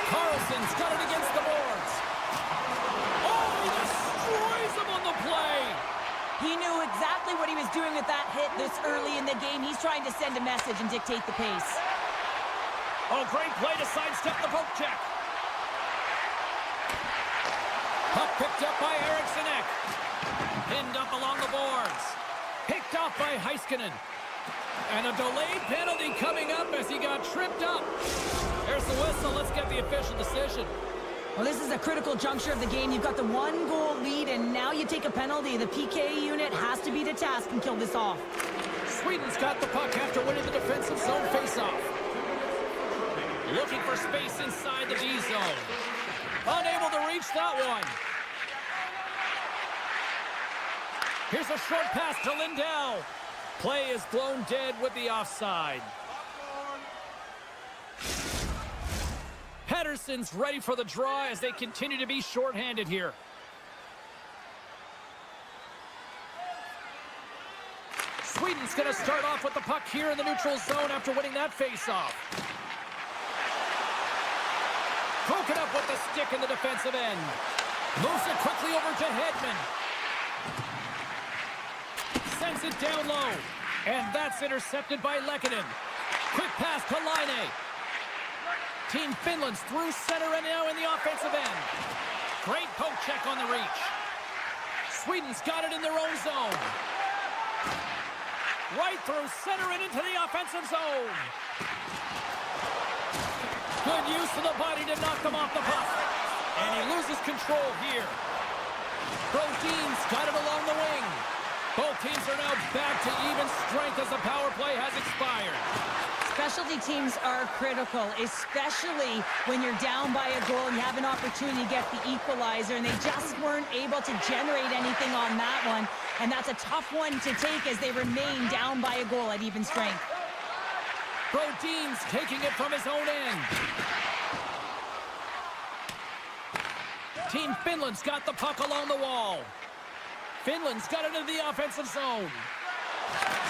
Carlson's got it against the boards. Oh, he destroys him on the play. He knew exactly what he was doing with that hit this early in the game. He's trying to send a message and dictate the pace. Oh, great play to sidestep the poke check. Puck picked up by Eriksson. Pinned up along the boards. Picked off by Heiskanen. And a delayed penalty coming up as he got tripped up. There's the whistle. Let's get the official decision. Well, this is a critical juncture of the game. You've got the one-goal lead, and now you take a penalty. The PK unit has to be to task and kill this off. Sweden's got the puck after winning the defensive zone faceoff. Looking for space inside the D zone. Unable to reach that one. Here's a short pass to Lindell. Play is blown dead with the offside. Pettersson's ready for the draw as they continue to be shorthanded here. Sweden's going to start off with the puck here in the neutral zone after winning that faceoff. Broken up with the stick in the defensive end. Moves it quickly over to Hedman. Sends it down low. And that's intercepted by Lehkonen. Quick pass to Laine. Team Finland's through center and now in the offensive end. Great poke check on the reach. Sweden's got it in their own zone. Right through center and into the offensive zone. Good use of the body to knock them off the puck. And he loses control here. Brodin's got it along the wing. Both teams are now back to even strength as the power play has expired. Specialty teams are critical, especially when you're down by a goal and you have an opportunity to get the equalizer, and they just weren't able to generate anything on that one. And that's a tough one to take as they remain down by a goal at even strength. Brodin's taking it from his own end. Team Finland's got the puck along the wall. Finland's got it into the offensive zone.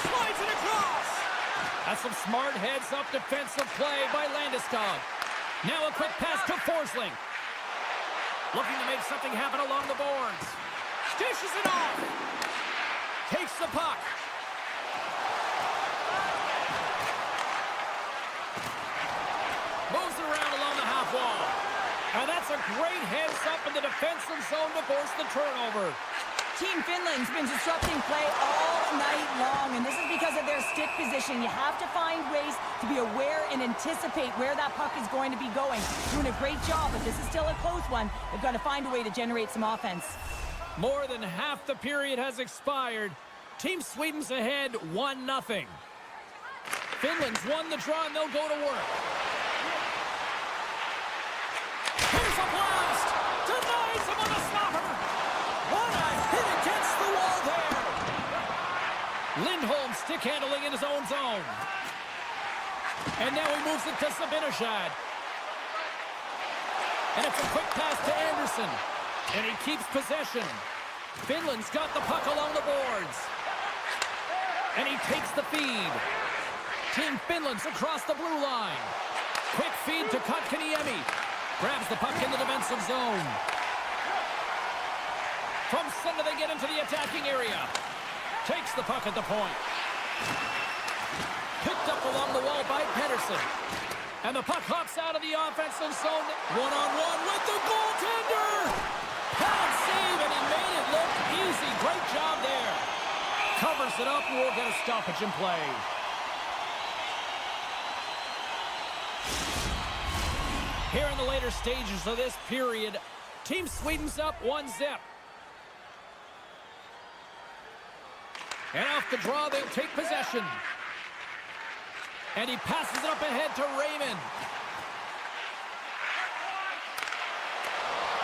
Slides it across. That's some smart heads-up defensive play by Landeskog. Now a quick pass to Forsling. Looking to make something happen along the boards. Dishes it off. Takes the puck. Moves it around along the half wall. And that's a great heads-up in the defensive zone to force the turnover. Team Finland's been disrupting play all night long, and this is because of their stick position. You have to find ways to be aware and anticipate where that puck is going to be going. Doing a great job, but this is still a close one. They've got to find a way to generate some offense. More than half the period has expired. Team Sweden's ahead 1-0. Finland's won the draw, and they'll go to work. Here's a blast! Denies him on the stopper! What a hit against the wall there! Lindholm stick handling in his own zone. And now he moves it to Zibanejad. And it's a quick pass to Anderson. And he keeps possession. Finland's got the puck along the boards. And he takes the feed. Team Finland's across the blue line. Quick feed to Kotkaniemi. Grabs the puck in the defensive zone. From center they get into the attacking area. Takes the puck at the point. Picked up along the wall by Pettersson. And the puck hops out of the offensive zone. One-on-one with the goaltender. Pad save, and he made it look easy. Great job there. Covers it up, and we'll get a stoppage in play. Here in the later stages of this period, Team Sweden's up 1-0. And off the draw, they'll take possession. And he passes it up ahead to Raymond.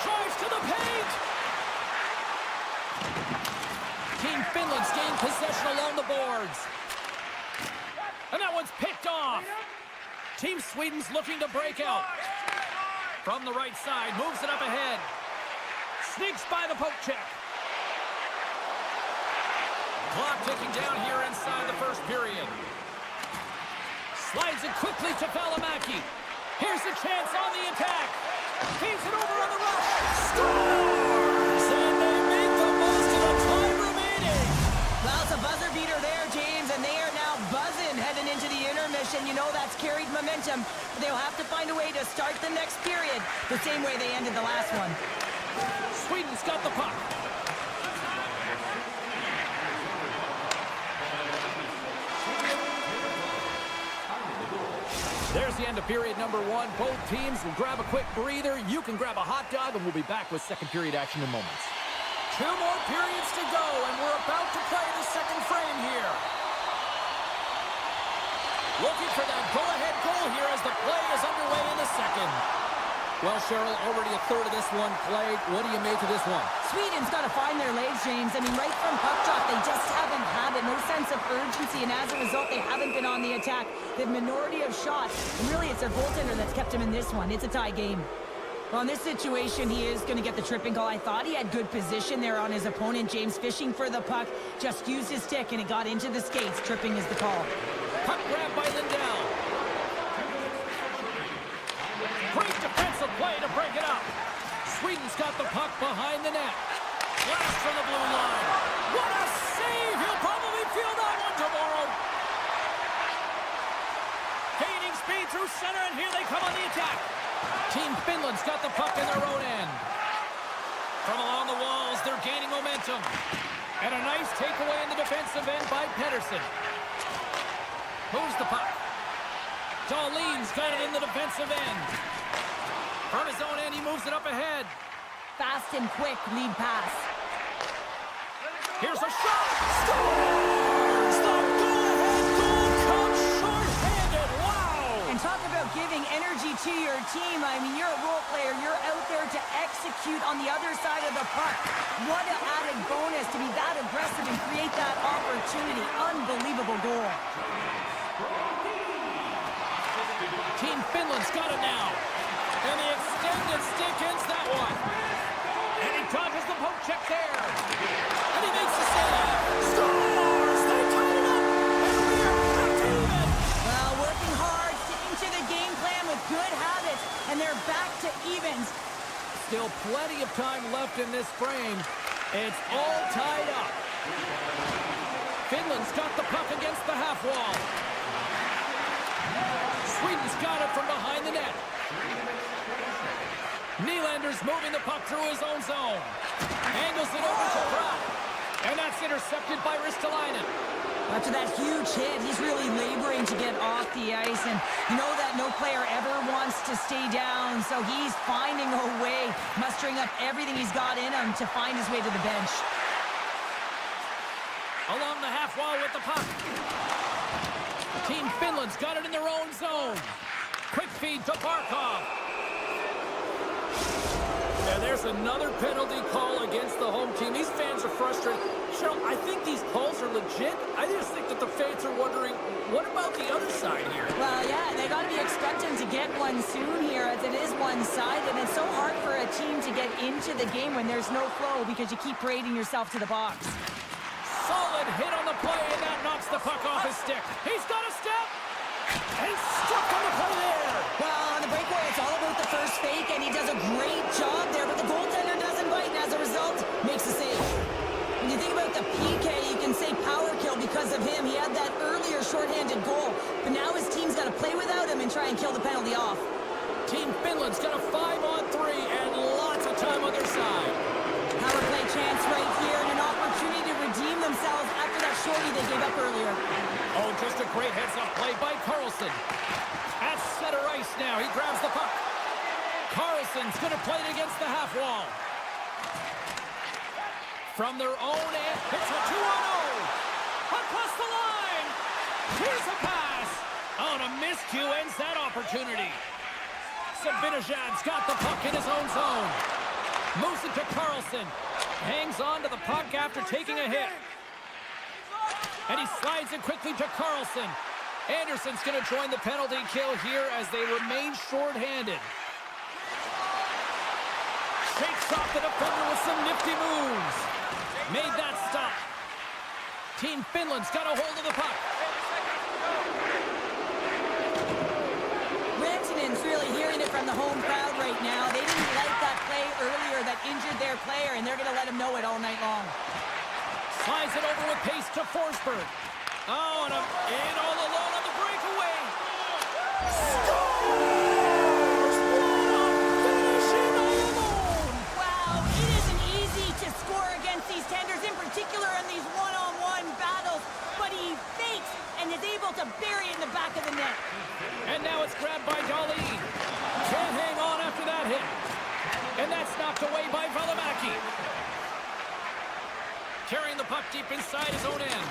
Drives to the paint. Team Finland's gained possession along the boards. And that one's picked off. Team Sweden's looking to break out. From the right side, moves it up ahead. Sneaks by the poke check. Clock ticking down here inside the first period. Slides it quickly to Valimaki. Here's a chance on the attack. Feeds it over on the rush. Scores! And they make the most of the time remaining. Well, it's a buzzer beater there, James, and they are now buzzing heading into the intermission. You know that's carried momentum. They'll have to find a way to start the next period the same way they ended the last one. Sweden's got the puck. There's the end of period number one. Both teams will grab a quick breather. You can grab a hot dog, and we'll be back with second period action in moments. 2 more periods to go, and we're about to play the second frame here. Looking for that go-ahead goal here as the play is underway in the second. Well, Cheryl, already a third of this one played. What do you make of this one? Sweden's got to find their legs, James. I mean, right from puck drop, they just haven't had it. No sense of urgency, and as a result, they haven't been on the attack. The minority of shots, and really it's their goaltender that's kept them in this one. It's a tie game. Well, in this situation, he is going to get the tripping call. I thought he had good position there on his opponent. James fishing for the puck, just used his stick, and it got into the skates. Tripping is the call. Puck grab by Lindell. Great defensive play to break it up. Sweden's got the puck behind the net. Blast from the blue line. What a save! He'll probably feel that one tomorrow. Gaining speed through center, and here they come on the attack. Team Finland's got the puck in their own end. From along the walls, they're gaining momentum. And a nice takeaway in the defensive end by Pettersson. Moves the puck. Dahlin's got it in the defensive end. From his own end, he moves it up ahead. Fast and quick lead pass. Here's a shot. Scores! The go-ahead goal comes short-handed. Wow! And talk about giving energy to your team. I mean, you're a role player. You're out there to execute on the other side of the puck. What an added bonus to be that aggressive and create that opportunity. Unbelievable goal. Team Finland's got it now. And the extended stick ends that one. And he dodges the poke check there. And he makes the save. Scores! They tie it up. And we are back to even. Well, working hard, sticking to the game plan with good habits, and they're back to evens. Still plenty of time left in this frame. It's all tied up. Finland's got the puck against the half wall. Sweden's got it from behind the net. Nylander's moving the puck through his own zone. Angles it over to Pratt. And that's intercepted by Ristolainen. After that huge hit, he's really laboring to get off the ice. And you know that no player ever wants to stay down. So he's finding a way, mustering up everything he's got in him to find his way to the bench. Along the half wall with the puck. Team Finland's got it in their own zone. Quick feed to Barkov. And there's another penalty call against the home team. These fans are frustrated. Cheryl, I think these calls are legit. I just think that the fans are wondering, what about the other side here? Well, yeah, they got to be expecting to get one soon here, as it is one-sided. And it's so hard for a team to get into the game when there's no flow because you keep parading yourself to the box. Solid hit on the play, and that knocks the puck off his stick. He's got a step. And he's stuck on the play there. Well, on the breakaway, it's all about the first fake, and he does a great job there, but the goaltender doesn't bite, and as a result, makes a save. When you think about the PK, you can say power kill because of him. He had that earlier shorthanded goal, but now his team's got to play without him and try and kill the penalty off. Team Finland's got a 5-on-3 and lots of time on their side. Power play chance right here, and an opportunity to redeem themselves after that shorty they gave up earlier. Oh, just a great heads-up play by Carlson. At center ice now, he grabs the puck. Carlson's going to play it against the half wall. From their own end, it's a 2-on-0. Across the line. Here's a pass. Oh, and a miscue ends that opportunity. Sabinajad's got the puck in his own zone. Moves it to Carlson. Hangs on to the puck after taking a hit. And he slides it quickly to Carlson. Anderson's going to join the penalty kill here as they remain short-handed. Shakes off the defender with some nifty moves. Made that stop. Team Finland's got a hold of the puck. Rantanen's really hearing it from the home crowd right now. They didn't like that play earlier that injured their player, and they're going to let him know it all night long. Slides it over with pace to Forsberg. Oh, and in all alone on the breakaway. Scores! What a finishing all alone! Wow, it isn't easy to score against these tenders, in particular in these one-on-one battles, but he fakes and is able to bury it in the back of the net. And now it's grabbed by Dali. Can't hang on after that hit. And that's knocked away by Valimaki. Carrying the puck deep inside his own end.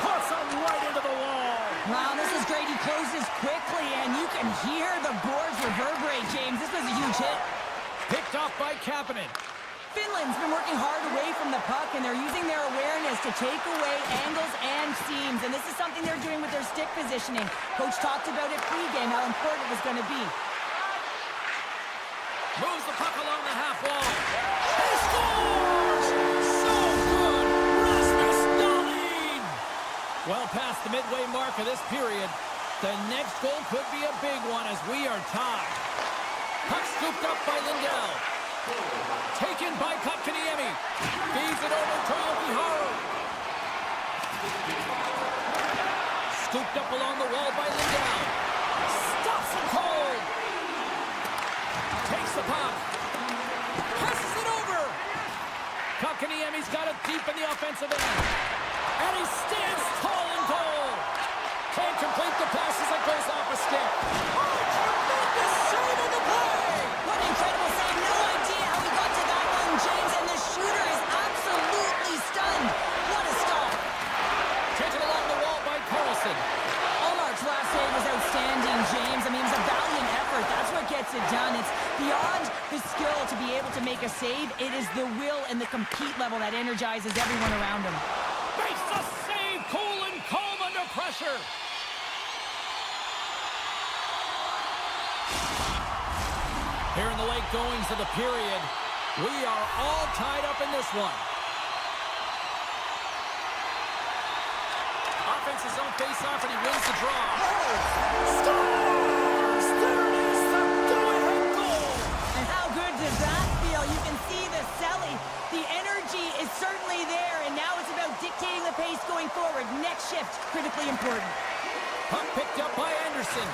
Puts him right into the wall. Wow, this is great. He closes quickly, and you can hear the boards reverberate, James. This was a huge hit. Picked off by Kapanen. Finland's been working hard away from the puck, and they're using their awareness to take away angles and seams. And this is something they're doing with their stick positioning. Coach talked about it pregame, how important it was going to be. Moves the puck along the half wall. He scores! So good! Rasmus Dahlin! Well past the midway mark of this period, the next goal could be a big one as we are tied. Puck scooped up by Lindell. Taken by Kotkaniemi. Feeds it over to Jokiharju. Scooped up along the wall by Lindell. Stops it cold. Takes the puck. Passes it over. Kotkaniemi's got it deep in the offensive end. And he stands tall and goal. Can't complete the pass as it goes off a stick. Oh, tremendous save on the play. What an incredible save. No idea how he got to that one, James, and the shooter is absolutely stunned. What a stop. Taken along the wall by Carlson. Allmark's last save was outstanding, James. I mean, it was a valiant effort. That's what gets it done. It's beyond the skill to be able to make a save. It is the will and the compete level that energizes everyone around him. Makes the save. Cool and calm under pressure. Here in the late goings of the period, we are all tied up in this one. Offense his own face-off, and he wins the draw. Scores! There it is, the go-ahead goal! And how good does that feel? You can see the Selly. The energy is certainly there, and now it's about dictating the pace going forward. Next shift, critically important. Puck picked up by Anderson.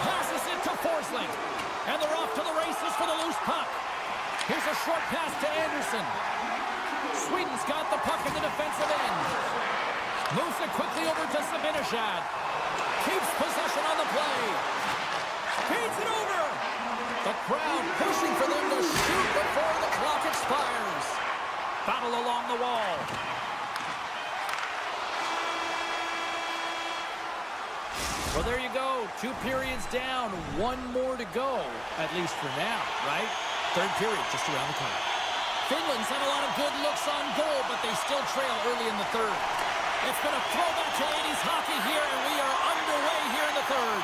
Passes it to Forsling. And they're off to the races for the loose puck. Here's a short pass to Anderson. Sweden's got the puck in the defensive end. Moves it quickly over to Sabinajad. Keeps possession on the play. Feeds it over. The crowd pushing for them to shoot before the clock expires. Battle along the wall. Well, there you go. 2 periods down. 1 more to go, at least for now, right? Third period just around the corner. Finland's had a lot of good looks on goal, but they still trail early in the third. It's been a throwback to 80s hockey here, and we are underway here in the third.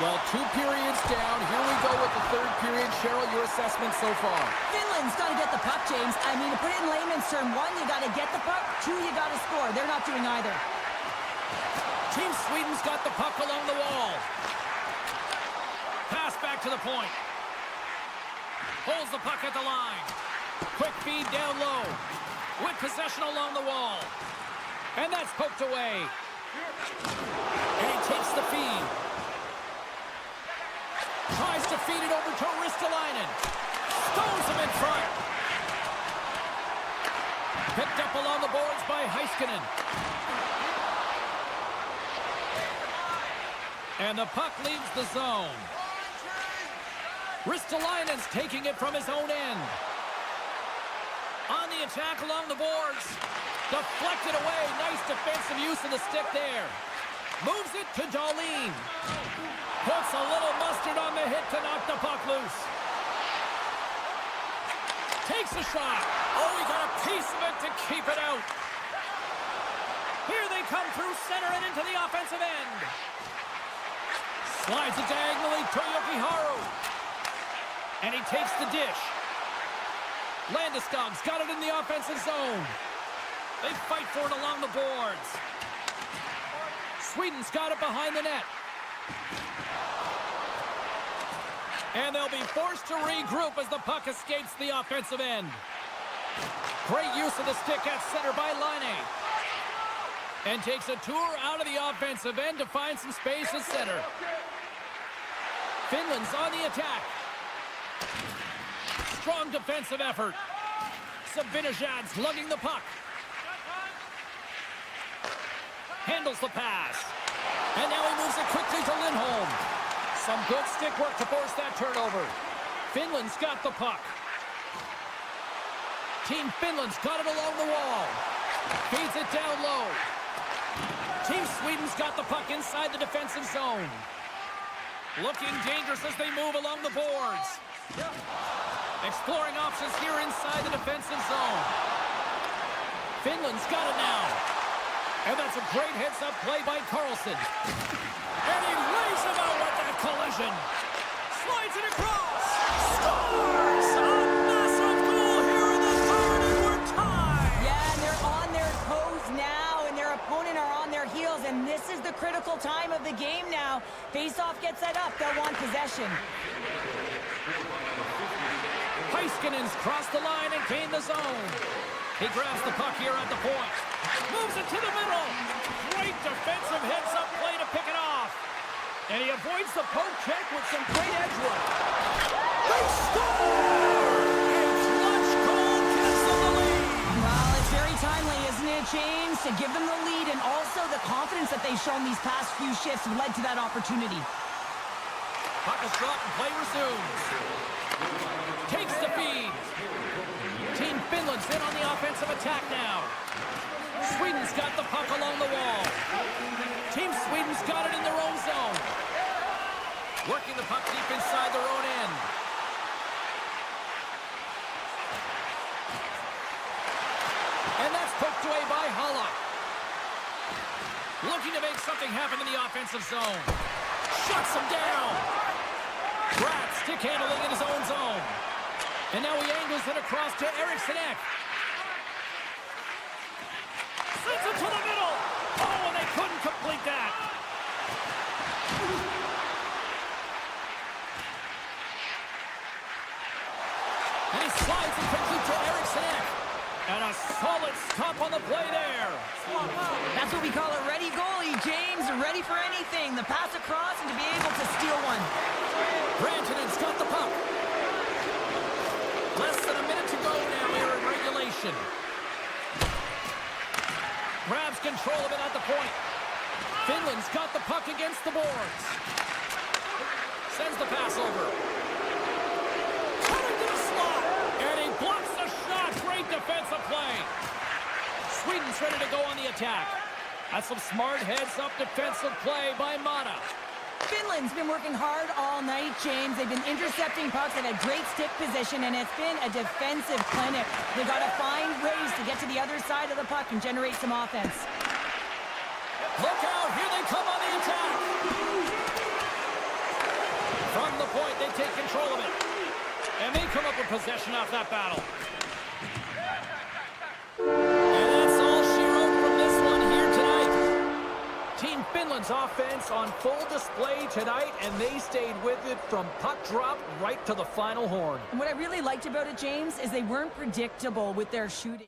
Well, 2 periods down. Here we go with the third period. Cheryl, your assessment so far? Finland's got to get the puck, James. I mean, to put it in layman's term, 1, you got to get the puck. 2, you got to score. They're not doing either. Team Sweden's got the puck along the wall. Pass back to the point. Holds the puck at the line. Quick feed down low. With possession along the wall. And that's poked away. And he takes the feed. Tries to feed it over to Ristolainen. Stones him in front. Picked up along the boards by Heiskanen. And the puck leaves the zone. Ristolainen's taking it from his own end. On the attack along the boards. Deflected away. Nice defensive use of the stick there. Moves it to Darlene. Puts a little mustard on the hit to knock the puck loose. Takes a shot. Oh, he got a piece of it to keep it out. Here they come through center and into the offensive end. Slides it diagonally to Yokiharu. And he takes the dish. Landeskog's got it in the offensive zone. They fight for it along the boards. Sweden's got it behind the net. And they'll be forced to regroup as the puck escapes the offensive end. Great use of the stick at center by Laine. And takes a tour out of the offensive end to find some space at center. Finland's on the attack. Strong defensive effort. Sabinajad's lugging the puck. Handles the pass. And now he moves it quickly to Lindholm. Some good stick work to force that turnover. Finland's got the puck. Team Finland's got it along the wall. Feeds it down low. Team Sweden's got the puck inside the defensive zone. Looking dangerous as they move along the boards. Exploring options here inside the defensive zone. Finland's got it now. And that's a great heads-up play by Carlson. And he lays him out with that collision. Slides it across. Scores! A massive goal here in the third, and we're tied. Yeah, and they're on their toes now, and their opponent are on their heels, and this is the critical time of the game now. Face-off gets set up. They'll want possession. Heiskanen's crossed the line and gained the zone. He grabs the puck here at the point. Moves it to the middle. Great defensive heads-up play to pick it off. And he avoids the poke check with some great edge work. They score! A clutch goal gives them the lead. Well, it's very timely, isn't it, James? To give them the lead, and also the confidence that they've shown these past few shifts led to that opportunity. Puck is dropped and play resumes. Takes the feed. Team Finland's in on the offensive attack now. Sweden's got the puck along the wall. Team Sweden's got it in their own zone. Working the puck deep inside their own end. And that's poked away by Halla. Looking to make something happen in the offensive zone. Shuts him down. Brad stick handling in his own zone. And now he angles it across to Eriksson Ek. Sends it to the middle. Oh, and they couldn't complete that. And he slides it quickly to Eriksson Ek. And a solid stop on the play there. That's what we call a ready goalie, James. Ready for anything. The pass across and to be able to steal one. Rantanen's got the puck. Less than a minute to go now here in regulation. Grabs control of it at the point. Finland's got the puck against the boards. Sends the pass over. Cutting to the slot. And he blocks the shot. Great defensive play. Sweden's ready to go on the attack. That's some smart heads-up defensive play by Mata. Finland's been working hard all night, James. They've been intercepting pucks. They've had great stick position, and it's been a defensive clinic. They've got to find ways to get to the other side of the puck and generate some offense. Look out! Here they come on the attack! From the point, they take control of it. And they come up with possession off that battle. And that's all she wrote from this one here tonight. Team Finland's offense on full display tonight, and they stayed with it from puck drop right to the final horn. And what I really liked about it, James, is they weren't predictable with their shooting.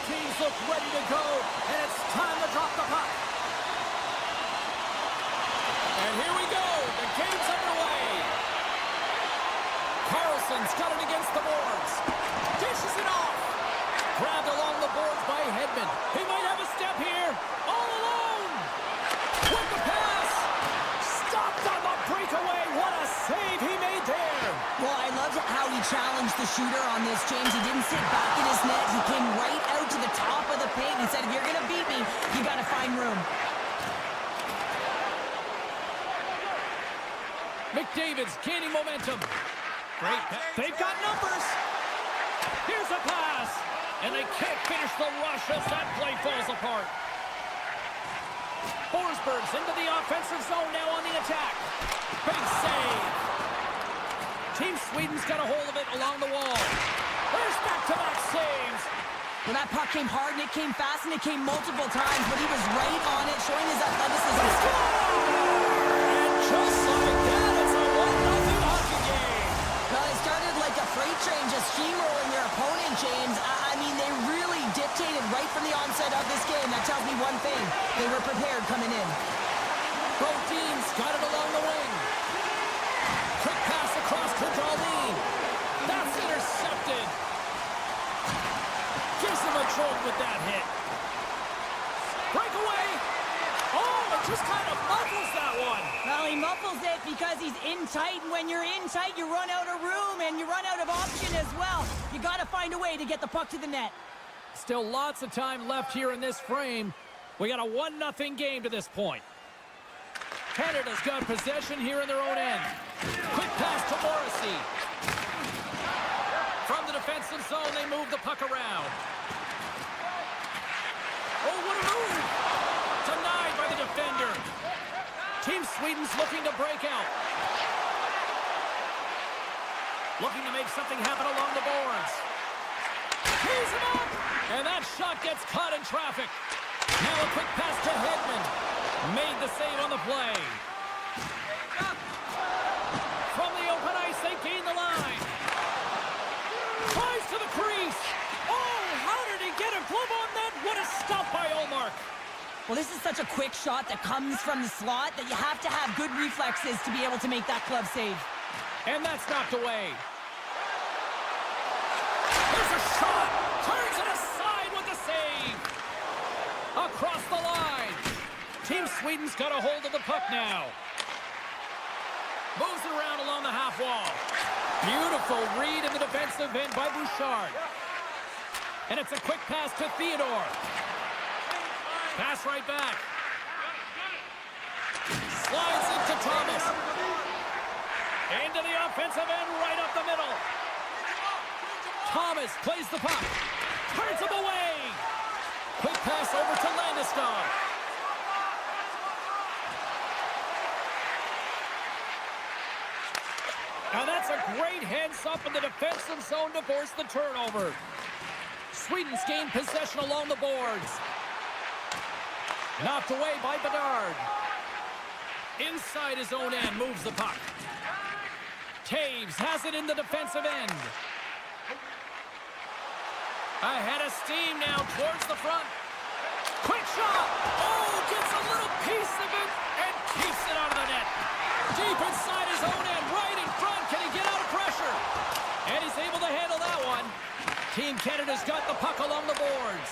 teams look ready to go, and it's time to drop the puck. And here we go. The game's underway. Carlson's got it against the boards. Dishes it off. Grabbed along the boards by Hedman. He might have a step here. All alone. With the pass. Stopped on the breakaway. What a save he made there. Well, I loved how he challenged the shooter on this, James. He didn't sit back in his net. He came right out to the top of the paint and said, if you're going to beat me, you got to find room. McDavid's gaining momentum. Great pass. They've got numbers. Here's a pass. And they can't finish the rush as that play falls apart. Forsberg's into the offensive zone now on the attack. Big save. Team Sweden's got a hold of it along the wall. There's back-to-back saves. Well, that puck came hard, and it came fast, and it came multiple times, but he was right on it, showing his athleticism. And just like that, it's a 1-0 hockey game. Well, they started like a freight train, just steamrolling their opponent, James. I mean, they really dictated right from the onset of this game. That tells me one thing. They were prepared coming in. Both teams got it along the wing. Quick pass across to Darlene. That's intercepted. Gives him a jolt with that hit. Breakaway. Oh, it just kind of muffles that one. Well, he muffles it because he's in tight, and when you're in tight, you run out of room, and you run out of option as well. You got to find a way to get the puck to the net. Still lots of time left here in this frame. We got a 1-0 game to this point. Canada's got possession here in their own end. Quick pass to Morrissey. From the defensive zone, they move the puck around. Oh, what a move! Denied by the defender. Team Sweden's looking to break out. Looking to make something happen along the boards. He's him up! And that shot gets caught in traffic. Now a quick pass to Hedman. Made the save on the play. From the open ice, they gain the line. Tries to the crease. Oh, how did he get a glove on that? What a stop by Ullmark. Well, this is such a quick shot that comes from the slot that you have to have good reflexes to be able to make that glove save. And that's knocked away. There's a shot. Turns it aside with the save. Across the line. Team Sweden's got a hold of the puck now. Moves it around along the half wall. Beautiful read in the defensive end by Bouchard. And it's a quick pass to Theodore. Pass right back. Slides into Thomas. Into the offensive end, right up the middle. Thomas plays the puck. Turns him away. Quick pass over to Landeskog. Now that's a great heads-up in the defensive zone to force the turnover. Sweden's gained possession along the boards. Knocked away by Bedard. Inside his own end, moves the puck. Taves has it in the defensive end. Ahead of steam now towards the front. Quick shot! Oh, gets a little piece of it and keeps it out of the net. Deep inside his own end, right in front. Can he get out of pressure? And he's able to handle that one. Team Canada's got the puck along the boards.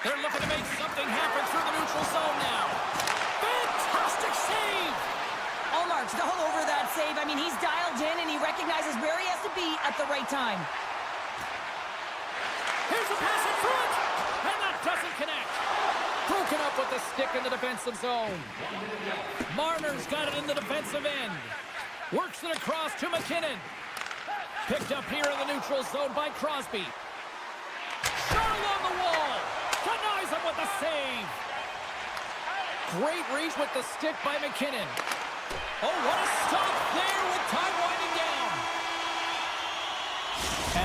They're looking to make something happen through the neutral zone now. Fantastic save! Ullmark's all over that save. I mean, he's dialed in, and he recognizes where he has to be at the right time. Here's a pass in front, and that doesn't connect. Broken up with the stick in the defensive zone. Marner's got it in the defensive end. Works it across to McKinnon. Picked up here in the neutral zone by Crosby. Shot along the wall. Denies him with the save. Great reach with the stick by McKinnon. Oh, what a stop there with time winding down.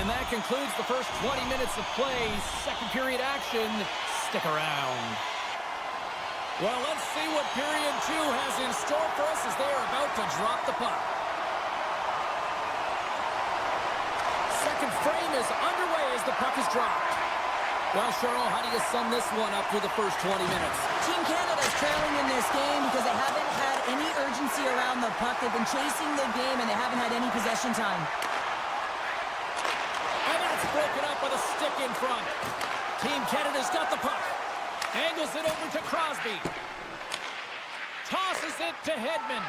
And that concludes the first 20 minutes of play. Second period action. Stick around. Well, let's see what period 2 has in store for us as they are about to drop the puck. Second frame is underway as the puck is dropped. Well, Cheryl, how do you sum this one up through the first 20 minutes? Team Canada's trailing in this game because they haven't had any urgency around the puck. They've been chasing the game, and they haven't had any possession time. And that's broken up with a stick in front. Team Canada's got the puck. Angles it over to Crosby. Tosses it to Hedman.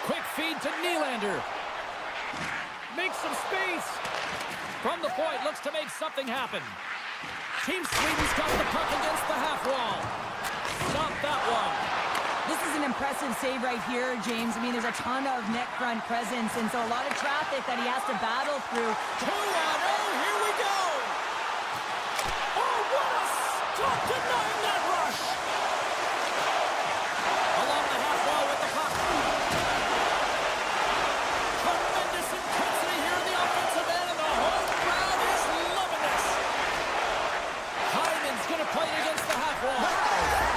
Quick feed to Nylander. Makes some space. From the point, looks to make something happen. Team Sweden's got the puck against the half wall. Stop that one. This is an impressive save right here, James. I mean, there's a ton of net front presence, and so a lot of traffic that he has to battle through. 2-on-0, here we go. Oh, what a stop denying that rush. Along the half wall with the puck. Tremendous intensity here in the offensive end, and the whole crowd is loving this. Hyman's going to play it against the half wall.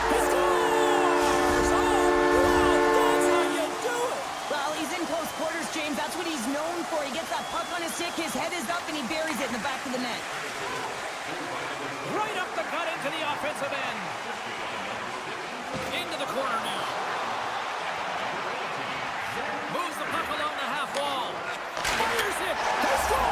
He scores! Oh, wow, that's how you do it. Well, he's in close quarters, James. That's what he's known for. He gets that puck on his stick, his head is up, and he buries it in the back of the net. Right up the gut into the offensive end. Into the corner now. Moves the puck along the half wall. Fires it. They score!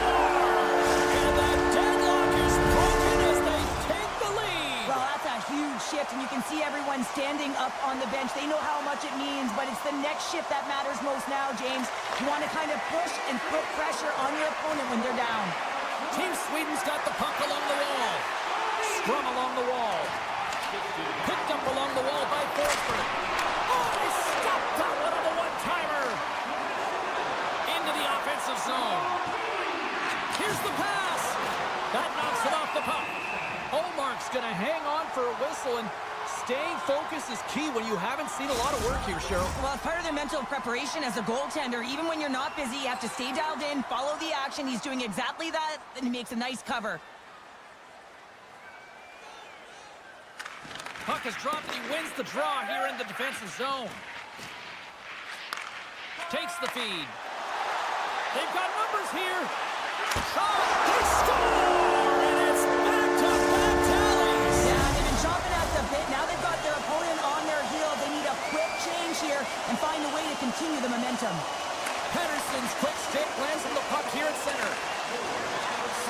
And the deadlock is broken as they take the lead. Well, that's a huge shift, and you can see everyone standing up on the bench. They know how much it means, but it's the next shift that matters most now, James. You want to kind of push and put pressure on your opponent when they're down. Team Sweden's got the puck along the wall. Scrum along the wall. Picked up along the wall by Forsberg. Oh, he stopped that one on the one-timer. Into the offensive zone. Here's the pass. That knocks it off the puck. Olmark's going to hang on for a whistle, and staying focused is key when you haven't seen a lot of work here, Cheryl. Well, it's part of their mental preparation as a goaltender. Even when you're not busy, you have to stay dialed in, follow the action. He's doing exactly that, and he makes a nice cover. Puck is dropped, and he wins the draw here in the defensive zone. Takes the feed. They've got numbers here. Shot! They score! And it's back-to-back tallies! Yeah, they've been chomping at the bit. Now they've got their opponent on their heels. They need a quick change here and find a way to continue the momentum. Pettersson's quick stick lands on the puck here at center.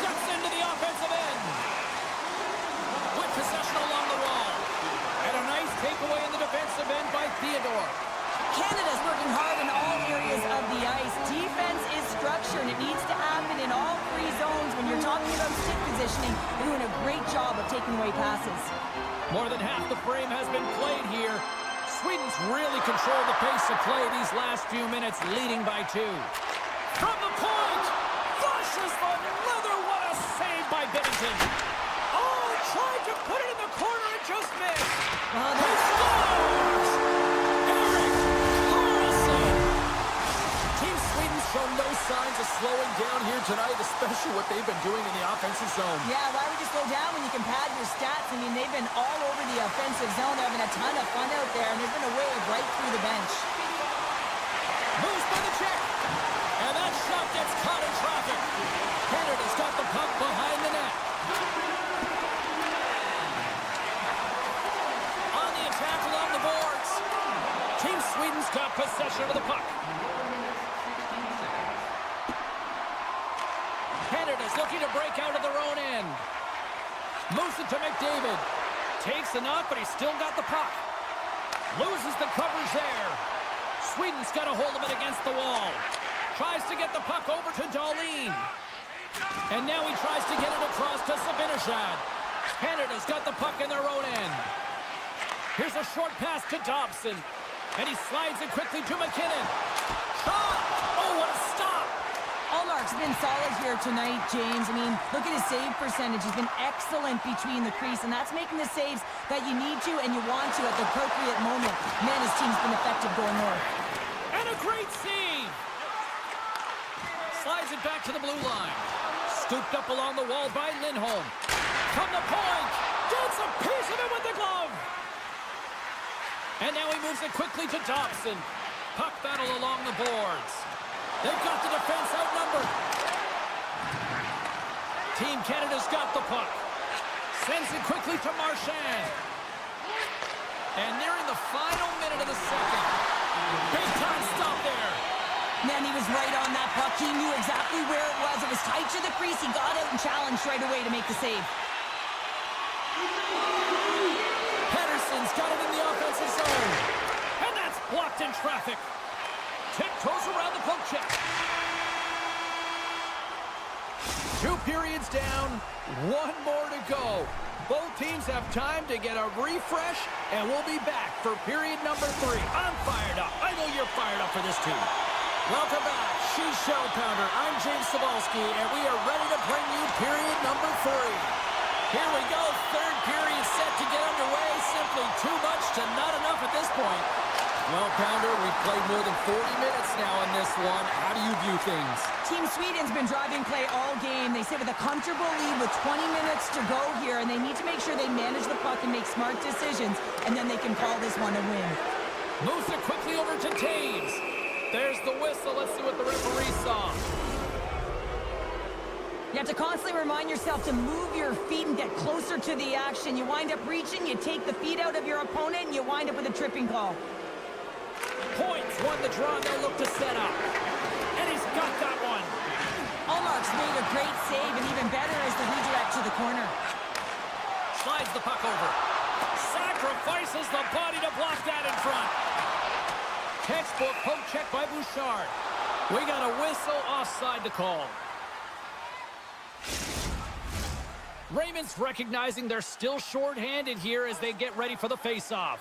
Steps into the offensive end. With possession along the wall. And a nice takeaway in the defensive end by Theodore. Canada's working hard in all areas of the ice. Defense is structure, and it needs to happen in all three zones. When you're talking about stick positioning, they're doing a great job of taking away passes. More than half the frame has been played here. Sweden's really controlled the pace of play these last few minutes, leading by 2. From the point! Flushes the leather. What a save by Binnington. Oh, tried to put it in the corner and just missed. Oh, He scores! Erik Karlsson! Team Sweden's shown no signs of slowing down here tonight, especially what they've been doing in the offensive zone. yeah, why would you slow down when you can pad your stats? I mean, they've been all over the offensive zone. They're having a ton of fun out there, and there's been a wave right through the bench. Moves by the check. And that shot gets caught in traffic. Canada's got the puck behind the net. On the attack along the boards. Team Sweden's got possession of the puck. Canada's looking to break out of their own end. Moves it to McDavid. Takes the knock, but he's still got the puck. Loses the coverage there. Sweden's got a hold of it against the wall. Tries to get the puck over to Dahlin. And now he tries to get it across to Zibanejad. Canada's got the puck in their own end. Here's a short pass to Dobson. And he slides it quickly to McKinnon. Shot! Oh, what a stop! Allmark's been solid here tonight, James. I mean, look at his save percentage. He's been excellent between the crease, and that's making the saves that you need to and you want to at the appropriate moment. Man, his team's been effective going north. And a great save! Slides it back to the blue line. Scooped up along the wall by Lindholm. From the point, gets a piece of it with the glove. And now he moves it quickly to Dobson. Puck battle along the boards. They've got the defense outnumbered. Team Canada's got the puck. Sends it quickly to Marchand. And nearing the final minute of the second. Big time stop there. Man, he was right on that puck. He knew exactly where it was. It was tight to the crease. He got out and challenged right away to make the save. Pedersen's got it in the offensive zone. And that's blocked in traffic. Tiptoes around the poke check. 2 periods down, 1 more to go. Both teams have time to get a refresh, and we'll be back for period number 3. I'm fired up. I know you're fired up for this too. Welcome back. She's Shell Pounder. I'm James Cebulski, and we are ready to bring you period number 3. Here we go. 3rd period set to get underway. Simply too much to not enough at this point. Well, Pounder, we've played more than 40 minutes now in this one. How do you view things? Team Sweden's been driving play all game. They sit with a comfortable lead with 20 minutes to go here, and they need to make sure they manage the puck and make smart decisions, and then they can call this one a win. Moves it quickly over to Taves. There's the whistle. Let's see what the referee saw. You have to constantly remind yourself to move your feet and get closer to the action. You wind up reaching, you take the feet out of your opponent, and you wind up with a tripping call. Points won the draw, and they'll look to set up. And he's got that one. Allmark's made a great save, and even better is the redirect to the corner. Slides the puck over. Sacrifices the body to block that in front. Textbook poke check by Bouchard. We got a whistle offside to call. Raymond's recognizing they're still short-handed here as they get ready for the face-off.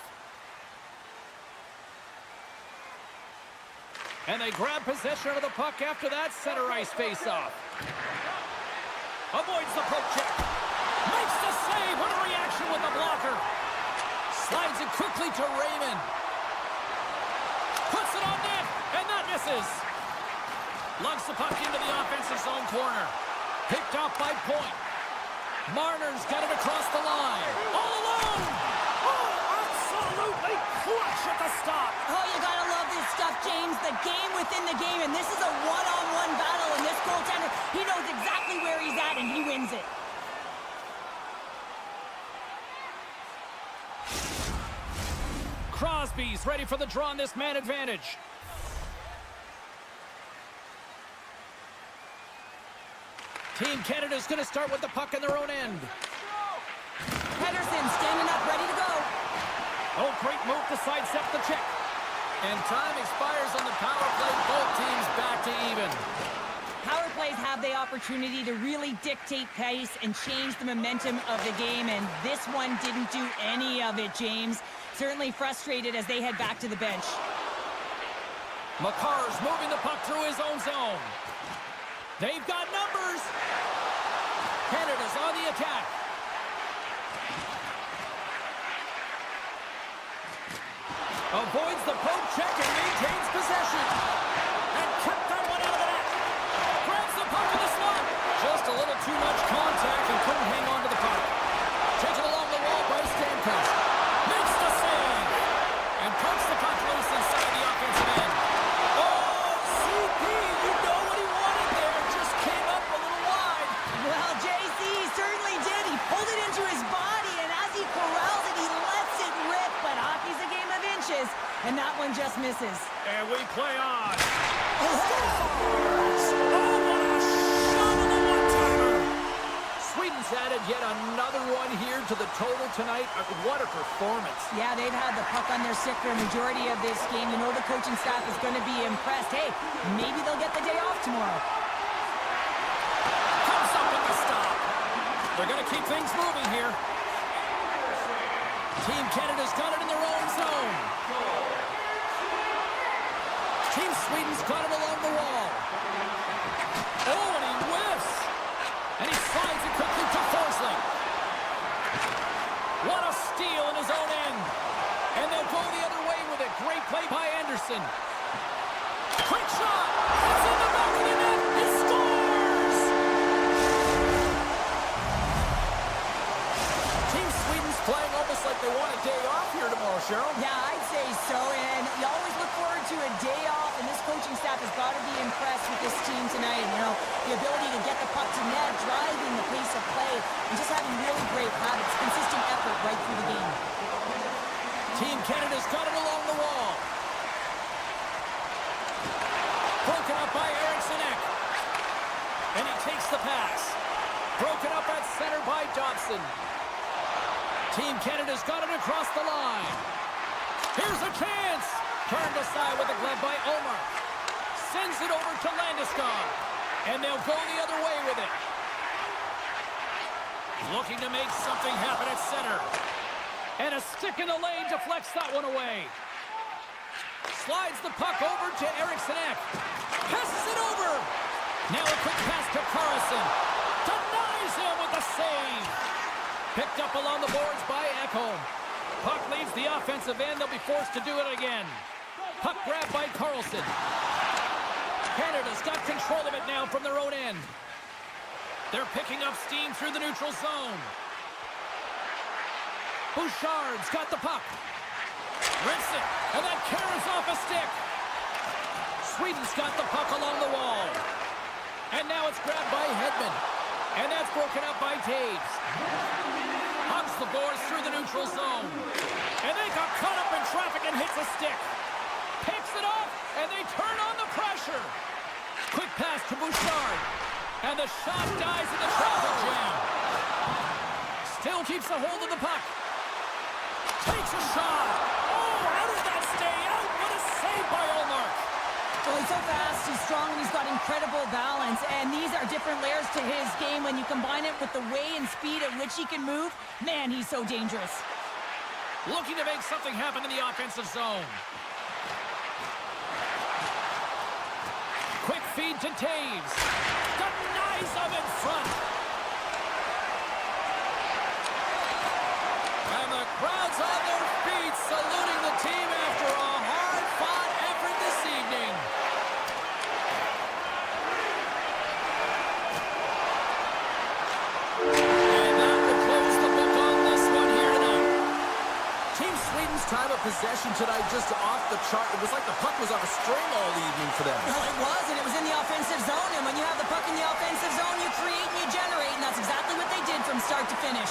And they grab possession of the puck after that center ice face-off. Avoids the poke check. Makes the save. What a reaction with the blocker. Slides it quickly to Raymond. Puts it on net, and that misses. Lugs the puck into the offensive zone corner. Picked off by Point. Marner's got it across the line. All alone. Oh, absolutely clutch at the stop. Oh, you gotta love this stuff, James. The game within the game, and this is a one-on-one battle, and this goaltender, he knows exactly where he's at, and he wins it. Crosby's ready for the draw on this man advantage. Team Canada's going to start with the puck in their own end. Pedersen standing up, ready to go. Oh, great move to sidestep the check. And time expires on the power play. Both teams back to even. Power plays have the opportunity to really dictate pace and change the momentum of the game, and this one didn't do any of it, James. Certainly frustrated as they head back to the bench. Makar's moving the puck through his own zone. They've got numbers. Canada's on the attack. Avoids the poke check and maintains possession. And kept that one out of the net. Grabs the puck in the slot. Just a little too much contact and couldn't hang on to the puck. Taken along the wall by Stamkos. Makes the save. And pumps the puck loose inside the offensive end. Oh, CP, you know what he wanted there. Just came up a little wide. Well, JC certainly did. He pulled it into his body, and as he corrals it, he lets it rip. But hockey's a game of inches, and that one just misses. And we play on. Scores! Oh, what a shot on the one-timer! Sweden's added yet another one here to the total tonight. What a performance. Yeah, they've had the puck on their stick for a majority of this game. You know the coaching staff is going to be impressed. Hey, maybe they'll get the day off tomorrow. Comes up with the stop. They're going to keep things moving here. Team Canada's got it in their own zone. Team Sweden's got it along the wall. Oh, and he whiffs. And he slides it quickly to Forsling. What a steal in his own end. And they'll go the other way with it. Great play by Anderson. Quick shot. It's in the back of the net. He scores! Team Sweden's playing almost like they want a day off here tomorrow, Cheryl. Yeah, I'd say so, and you always look forward to a day off, and this coaching staff has got to be impressed with this team tonight. You know, the ability to get the puck to net, driving the pace of play, and just having really great habits, consistent effort right through the game. Team Canada's got it along the wall. Broken up by Eriksson Ek. And he takes the pass. Broken up at center by Dobson. Team Canada's got it across the line. Here's a chance. Turned aside with a glove by Omar. Sends it over to Landeskog. And they'll go the other way with it. Looking to make something happen at center. And a stick in the lane deflects that one away. Slides the puck over to Eriksson Ek. Passes it over. Now a quick pass to Karlsson. Denies him with the save. Picked up along the boards by Ekholm. Puck leaves the offensive end. They'll be forced to do it again. Puck grabbed by Karlsson. Canada's got control of it now from their own end. They're picking up steam through the neutral zone. Bouchard's got the puck. Rips it, and that carries off a stick. Sweden's got the puck along the wall. And now it's grabbed by Hedman. And that's broken up by Taves. Hugs the boards through the neutral zone. And they got caught up in traffic and hits a stick. Picks it off, and they turn on the pressure. Quick pass to Bouchard. And the shot dies in the traffic jam. Still keeps a hold of the puck. Takes a shot. Oh, how did that stay out? What a save by Ullmark. Well, he's so fast, he's strong, and he's got incredible balance. And these are different layers to his game. When you combine it with the way and speed at which he can move, man, he's so dangerous. Looking to make something happen in the offensive zone. Quick feed to Taves. Denies him in front. And the crowd's on their feet, saluting the team after a hard-fought effort this evening. And that will close the book on this one here tonight. Team Sweden's time of possession tonight just off the chart. It was like the puck was on a string all evening for them. Well, it was, and it was in the offensive zone. And when you have the puck in the offensive zone, you create and you generate. And that's exactly what they did from start to finish.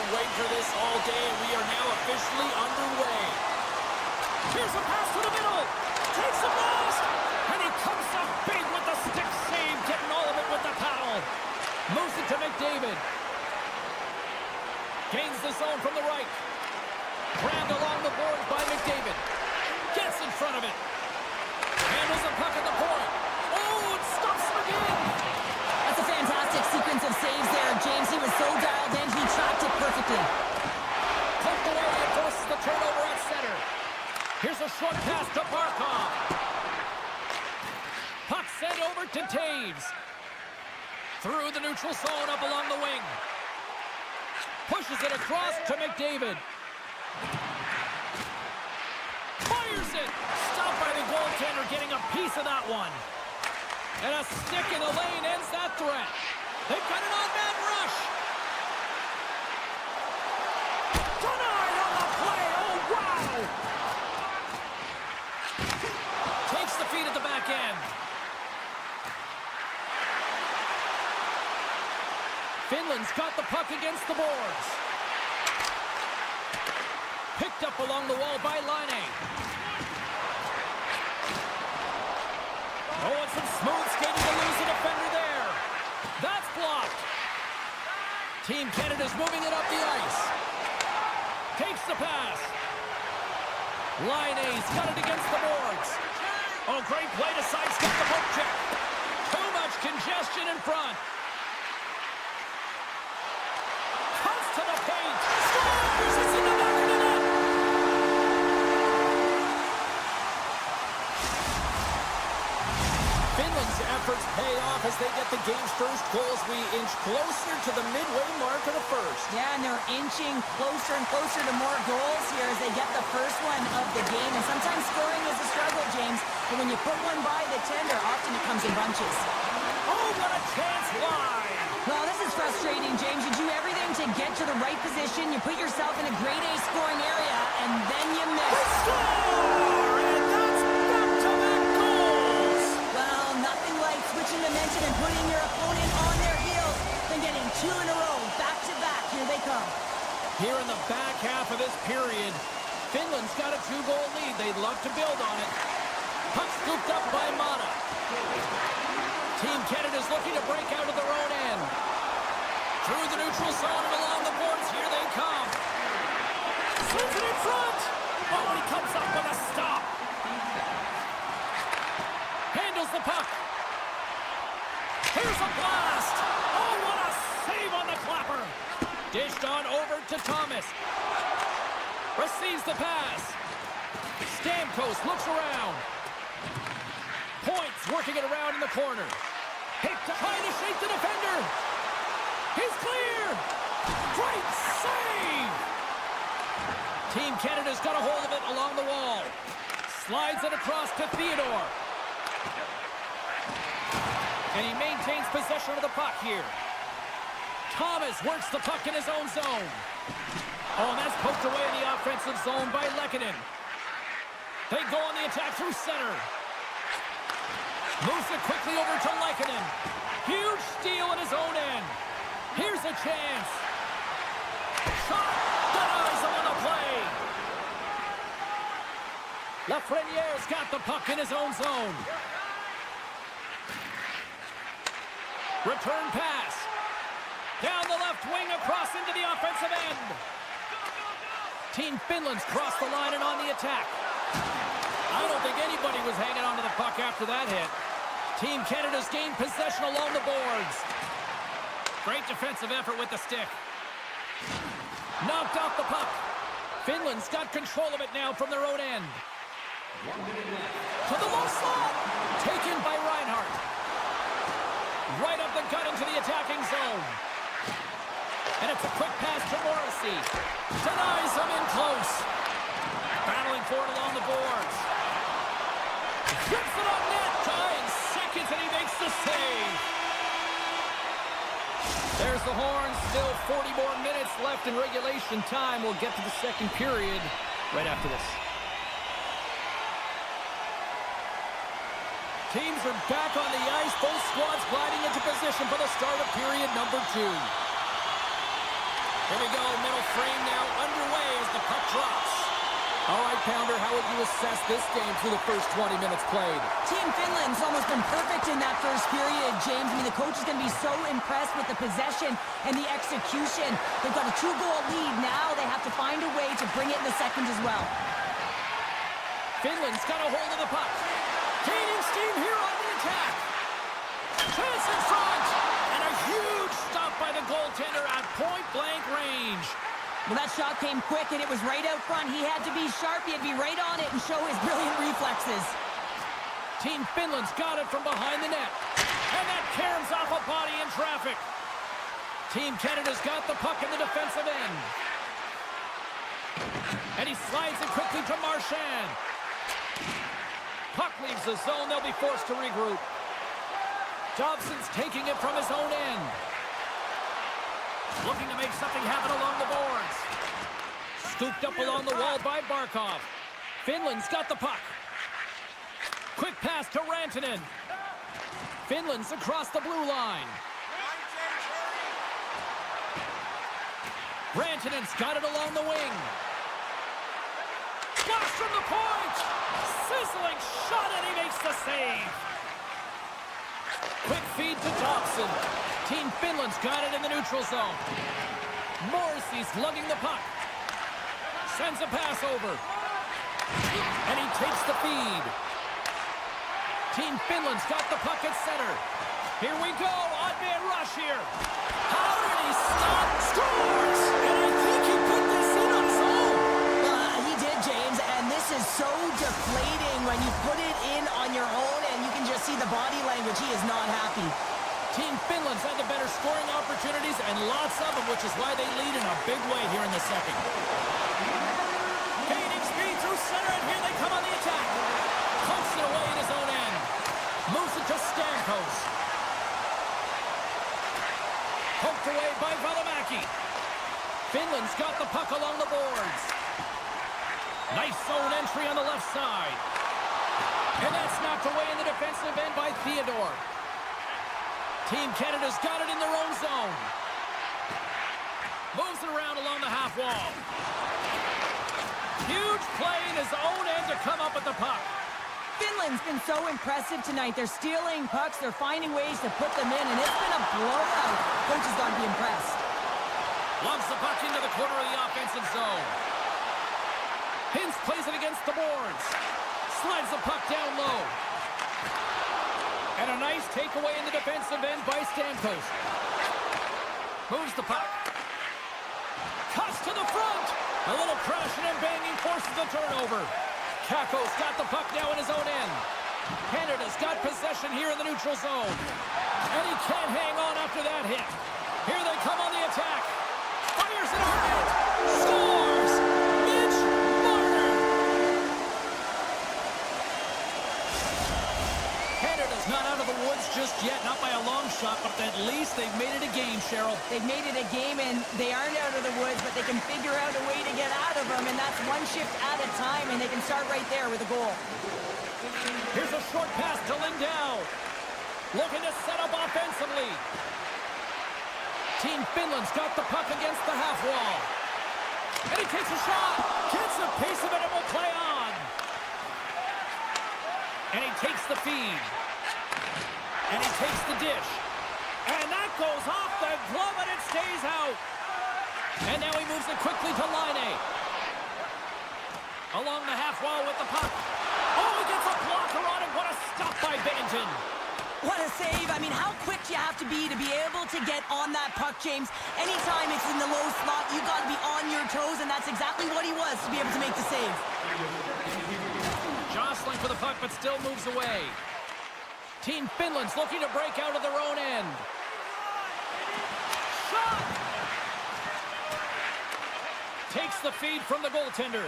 been waiting for this all day, and we are now officially underway. Here's a pass to the middle. Takes a blast. And he comes up big with the stick save, getting all of it with the paddle. Moves it to McDavid. Gains the zone from the right. Grabbed along the boards by McDavid. Gets in front of it. Handles the puck at the point. Oh, it stops him again. That's a fantastic sequence of saves there, James. He was so dialed in, he tracked it perfectly. Poked away and forces the turnover at center. Here's a short pass to Barkov. Puck sent over to Taves. Through the neutral zone up along the wing. Pushes it across to McDavid. Fires it. Stopped by the goaltender, getting a piece of that one. And a stick in the lane ends that threat. They've got an on-man rush. Denied on the play. Oh, wow. Takes the feed at the back end. Finland's got the puck against the boards. Picked up along the wall by Laine. Oh, and some smooth skating to lose the defender there. That's blocked. Team Canada's moving it up the ice. Takes the pass. Laine's got it against the boards. Oh, great play to sidestep the poke check. Too much congestion in front. Comes to the paint. Scores! It's in the back of the net. Finland's efforts pay off as they get the game's first goals. We inch closer to the midway mark of the first. Yeah, and they're inching closer and closer to more goals here as they get the first one of the game. And sometimes scoring is a struggle, James. But when you put one by the tender, often it comes in bunches. Oh, what a chance wide! Well, this is frustrating, James. You do everything to get to the right position. You put yourself in a grade A scoring area, and then you miss. Score! And that's back-to-back goals! Well, nothing like switching momentum and putting your opponent on their heels than getting two in a row, back-to-back. Here they come. Here in the back half of this period, Finland's got a 2-goal lead. They'd love to build on it. Puck scooped up by Mata. Team Canada's looking to break out of their own end. Through the neutral zone and along the boards, here they come. Swings it in front. Oh, he comes up with a stop. Handles the puck. Here's a blast. Oh, what a save on the clapper. Dished on over to Thomas. Receives the pass. Stamkos looks around. Points working it around in the corner. Trying to shake the defender. He's clear. Great save. Team Canada's got a hold of it along the wall. Slides it across to Theodore. And he maintains possession of the puck here. Thomas works the puck in his own zone. Oh, and that's poked away in the offensive zone by Lehkonen. They go on the attack through center. Moves it quickly over to Lehkonen. Huge steal at his own end. Here's a chance. Shot. Denies him on the play. Lafreniere's got the puck in his own zone. Return pass. Down the left wing across into the offensive end. Team Finland's crossed the line and on the attack. I don't think anybody was hanging on to the puck after that hit. Team Canada's gained possession along the boards. Great defensive effort with the stick. Knocked off the puck. Finland's got control of it now from their own end. To the low slot. Taken by Reinhart. Right up the gut into the attacking zone. And it's a quick pass to Morrissey. Denies him in close. Battling for it along the boards. Rips it up net. Tying seconds and he makes the save. There's the horn. Still 40 more minutes left in regulation time. We'll get to the second period right after this. Teams are back on the ice. Both squads gliding into position for the start of period number 2. Here we go, middle frame now underway as the puck drops. All right, Pounder, how would you assess this game through the first 20 minutes played? Team Finland's almost been perfect in that first period, James. I mean, the coach is going to be so impressed with the possession and the execution. They've got a 2-goal lead. Now they have to find a way to bring it in the second as well. Finland's got a hold of the puck. Gaining steam here on the attack. Chance in front. And a huge stop by the goaltender at point-blank range. Well, that shot came quick, and it was right out front. He had to be sharp. He had to be right on it and show his brilliant reflexes. Team Finland's got it from behind the net. And that caroms off a body in traffic. Team Canada's got the puck in the defensive end. And he slides it quickly to Marchand. Puck leaves the zone. They'll be forced to regroup. Dobson's taking it from his own end. Looking to make something happen along the boards. Scooped up along the wall by Barkov. Finland's got the puck. Quick pass to Rantanen. Finland's across the blue line. Rantanen's got it along the wing. Flash from the point. Sizzling shot, and he makes the save. Quick feed to Dobson. Team Finland's got it in the neutral zone. Morrissey's lugging the puck. Sends a pass over. And he takes the feed. Team Finland's got the puck at center. Here we go. Odd man rush here. How did he stop? Scores! And I think he put this in on his own. He did, James, and this is so deflating when you put it in on your own, and you can just see the body language. He is not happy. Team Finland's had the better scoring opportunities, and lots of them, which is why they lead in a big way here in the second. Gaining speed through center, and here they come on the attack. Pumps it away in his own end. Moves it to Stamkos. Poked away by Valimaki. Finland's got the puck along the boards. Nice zone entry on the left side. And that's knocked away in the defensive end by Theodore. Team Canada's got it in their own zone. Moves it around along the half wall. Huge play in his own end to come up with the puck. Finland's been so impressive tonight. They're stealing pucks. They're finding ways to put them in, and it's been a blowout. Coach has got to be impressed. Lumps the puck into the corner of the offensive zone. Hintz plays it against the boards. Slides the puck down low. And a nice takeaway in the defensive end by Stamkos. Moves the puck. Cuts to the front. A little crashing and banging forces the turnover. Kakko's got the puck now in his own end. Canada's got possession here in the neutral zone. And he can't hang on after that hit. Here they come on the attack. Fires it hard. Scores! Mitch Marner! Canada's not out of the woods just yet, not by a long shot, but at least they've made it a game, Cheryl. They've made it a game, and they aren't out of the woods, but they can figure out a way to get out of them, and that's one shift at a time, and they can start right there with a goal. Here's a short pass to Lindell. Looking to set up offensively. Team Finland's got the puck against the half wall. And he takes a shot. Gets the pace of it and will play on. And he takes the feed. And he takes the dish. And that goes off the glove and it stays out. And now he moves it quickly to Laine. Along the half wall with the puck. Oh, he gets a blocker on him. What a stop by Bennington. What a save. I mean, how quick do you have to be able to get on that puck, James? Anytime it's in the low slot, you've got to be on your toes, and that's exactly what he was to be able to make the save. Jostling for the puck, but still moves away. Team Finland's looking to break out of their own end. Shot! Takes the feed from the goaltender.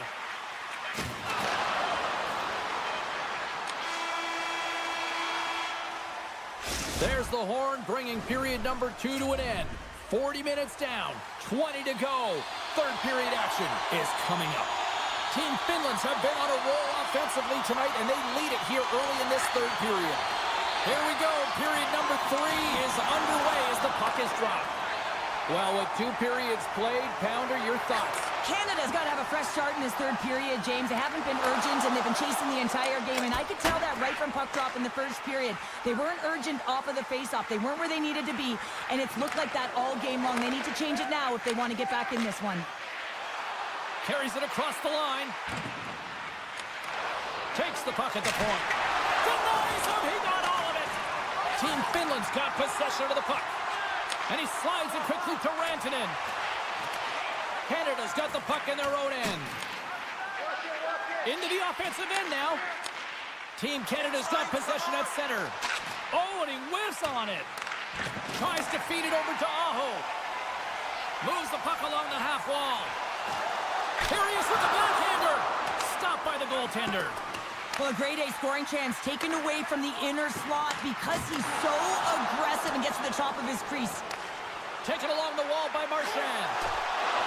There's the horn, bringing period number 2 to an end. 40 minutes down, 20 to go. Third period action is coming up. Team Finland's have been on a roll offensively tonight, and they lead it here early in this third period. Here we go. Period number 3 is underway as the puck is dropped. Well, with 2 periods played, Pounder, your thoughts? Canada's got to have a fresh start in this third period, James. They haven't been urgent, and they've been chasing the entire game, and I could tell that right from puck drop in the first period. They weren't urgent off of the faceoff. They weren't where they needed to be, and it's looked like that all game long. They need to change it now if they want to get back in this one. Carries it across the line. Takes the puck at the point. Denies him! He got all of it! Team Finland's got possession of the puck. And he slides it quickly to Rantanen. Canada's got the puck in their own end. Into the offensive end now. Team Canada's got possession at center. Oh, and he whiffs on it. Tries to feed it over to Aho. Moves the puck along the half wall. Here he is with the backhander. Stopped by the goaltender. Well, a grade A scoring chance taken away from the inner slot because he's so aggressive and gets to the top of his crease. Taken along the wall by Marchand.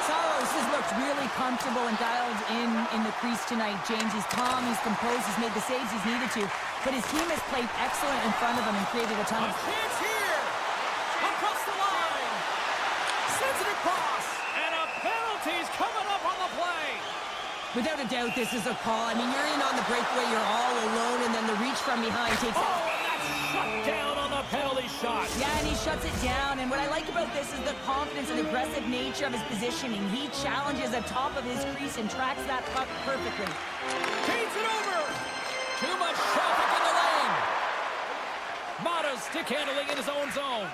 Saros has looked really comfortable and dialed in the crease tonight, James. He's calm, he's composed, he's made the saves he's needed to. But his team has played excellent in front of him and created a ton of... Chance here! Across the line! Sends it across! And a penalty's coming up on the play! Without a doubt, this is a call. I mean, you're in on the breakaway, you're all alone, and then the reach from behind takes... Oh, and that's shut down on the penalty shot! Yeah, and he shuts it down. And what I like about this is the confidence and aggressive nature of his positioning. He challenges the top of his crease and tracks that puck perfectly. Feeds it over! Too much traffic in the lane! Mata's stick handling in his own zone.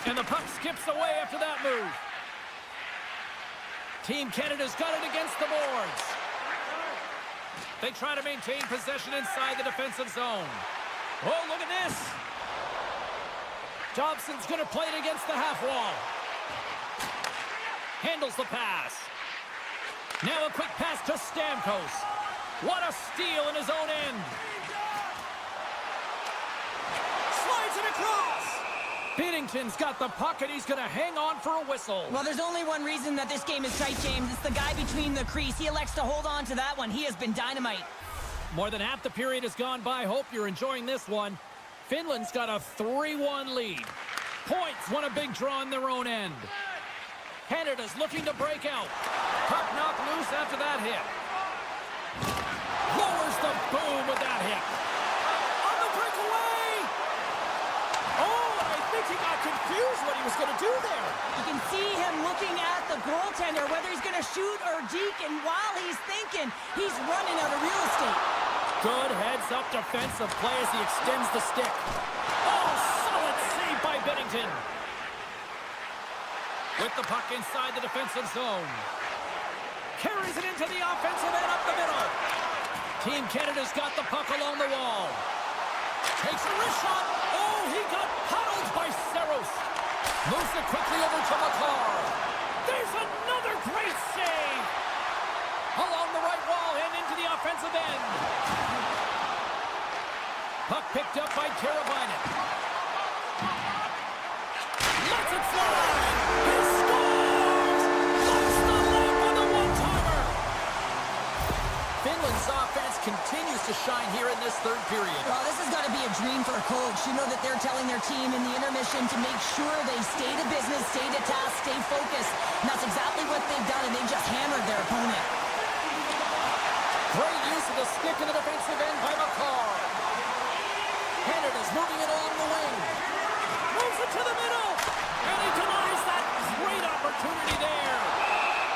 And the puck skips away after that move. Team Canada's got it against the boards. They try to maintain possession inside the defensive zone. Oh, look at this! Dobson's going to play it against the half wall. Handles the pass. Now a quick pass to Stamkos. What a steal in his own end. Slides it across. Binnington's got the puck, and he's going to hang on for a whistle. Well, there's only one reason that this game is tight, James. It's the guy between the crease. He elects to hold on to that one. He has been dynamite. More than half the period has gone by. Hope you're enjoying this one. Finland's got a 3-1 lead. Points won a big draw in their own end. Canada's looking to break out. Puck knocked loose after that hit. Lowers the boom with that hit. On the breakaway! Oh, I think he got confused what he was going to do there. You can see him looking at the goaltender, whether he's going to shoot or deke, and while he's thinking, he's running out of real estate. Good heads-up defensive play as he extends the stick. Oh, solid save by Binnington. With the puck inside the defensive zone. Carries it into the offensive end up the middle. Team Canada's got the puck along the wall. Takes a wrist shot. Oh, he got puddled by Saros. Moves it quickly over to McCarr. There's another great save. Along the right wall and into the offensive end. Puck picked up by Teravainen. Lets it fly. He scores! Lost the leg on the one-timer. Finland's offense continues to shine here in this third period. Well, this has got to be a dream for a coach. You know that they're telling their team in the intermission to make sure they stay to business, stay to task, stay focused. And that's exactly what they've done, and they've just hammered their opponent. Great use of the stick in the defensive end by McCarr. Canada's moving it along the wing. Moves it to the middle. And he denies that great opportunity there.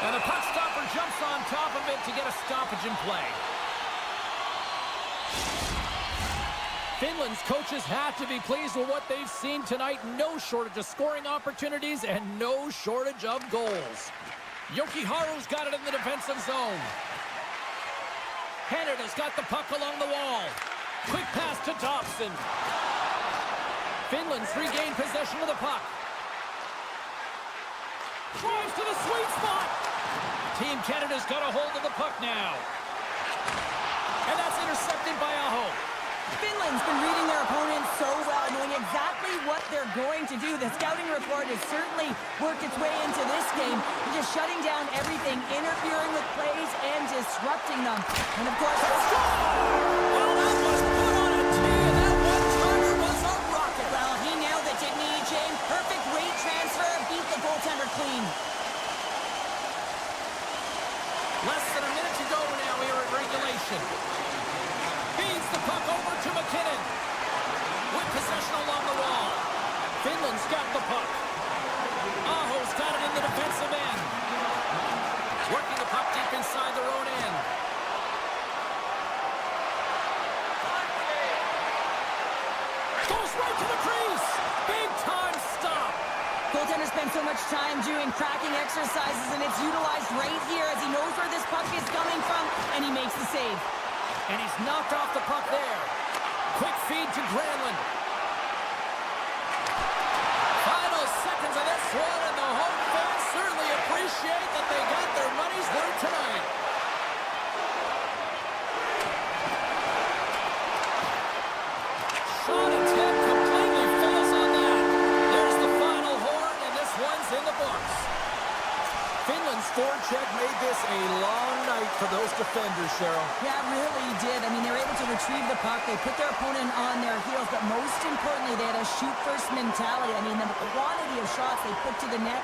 And the puck stopper jumps on top of it to get a stoppage in play. Finland's coaches have to be pleased with what they've seen tonight. No shortage of scoring opportunities and no shortage of goals. Jokiharju's got it in the defensive zone. Canada's got the puck along the wall. Quick pass to Dobson. Finland's regained possession of the puck. Drives to the sweet spot. Team Canada's got a hold of the puck now. And that's intercepted by Aho. Finland's been reading their opponents so well, knowing exactly what they're going to do. The scouting report has certainly worked its way into this game. They're just shutting down everything, interfering with plays, and disrupting them. And of course, Well, that was put on a tee, and that one-timer was a rocket. well, he nailed it, didn't he, James? Perfect weight transfer, beat goaltender clean. Less than a minute to go now here at regulation. Feeds the puck over to McKinnon. With possession along the wall. Finland's got the puck. Aho's got it in the defensive end. Working the puck deep inside their own end. Goes right to the crease. Big time stop. Goaltender spends so much time doing cracking exercises, and it's utilized right here as he knows where this puck is coming from, and he makes the save. And he's knocked off the puck there. Quick feed to Granlund. Final seconds of this one, and the home fans certainly appreciate that they got their money's worth tonight. Shot attempt completely fails on that. There's the final horn, and this one's in the books. Finland's forecheck made this a long night for those defenders, Cheryl. Yeah, it really did. I mean, they were able to retrieve the puck. They put their opponent on their heels, but most importantly, they had a shoot-first mentality. I mean, the quantity of shots they put to the net.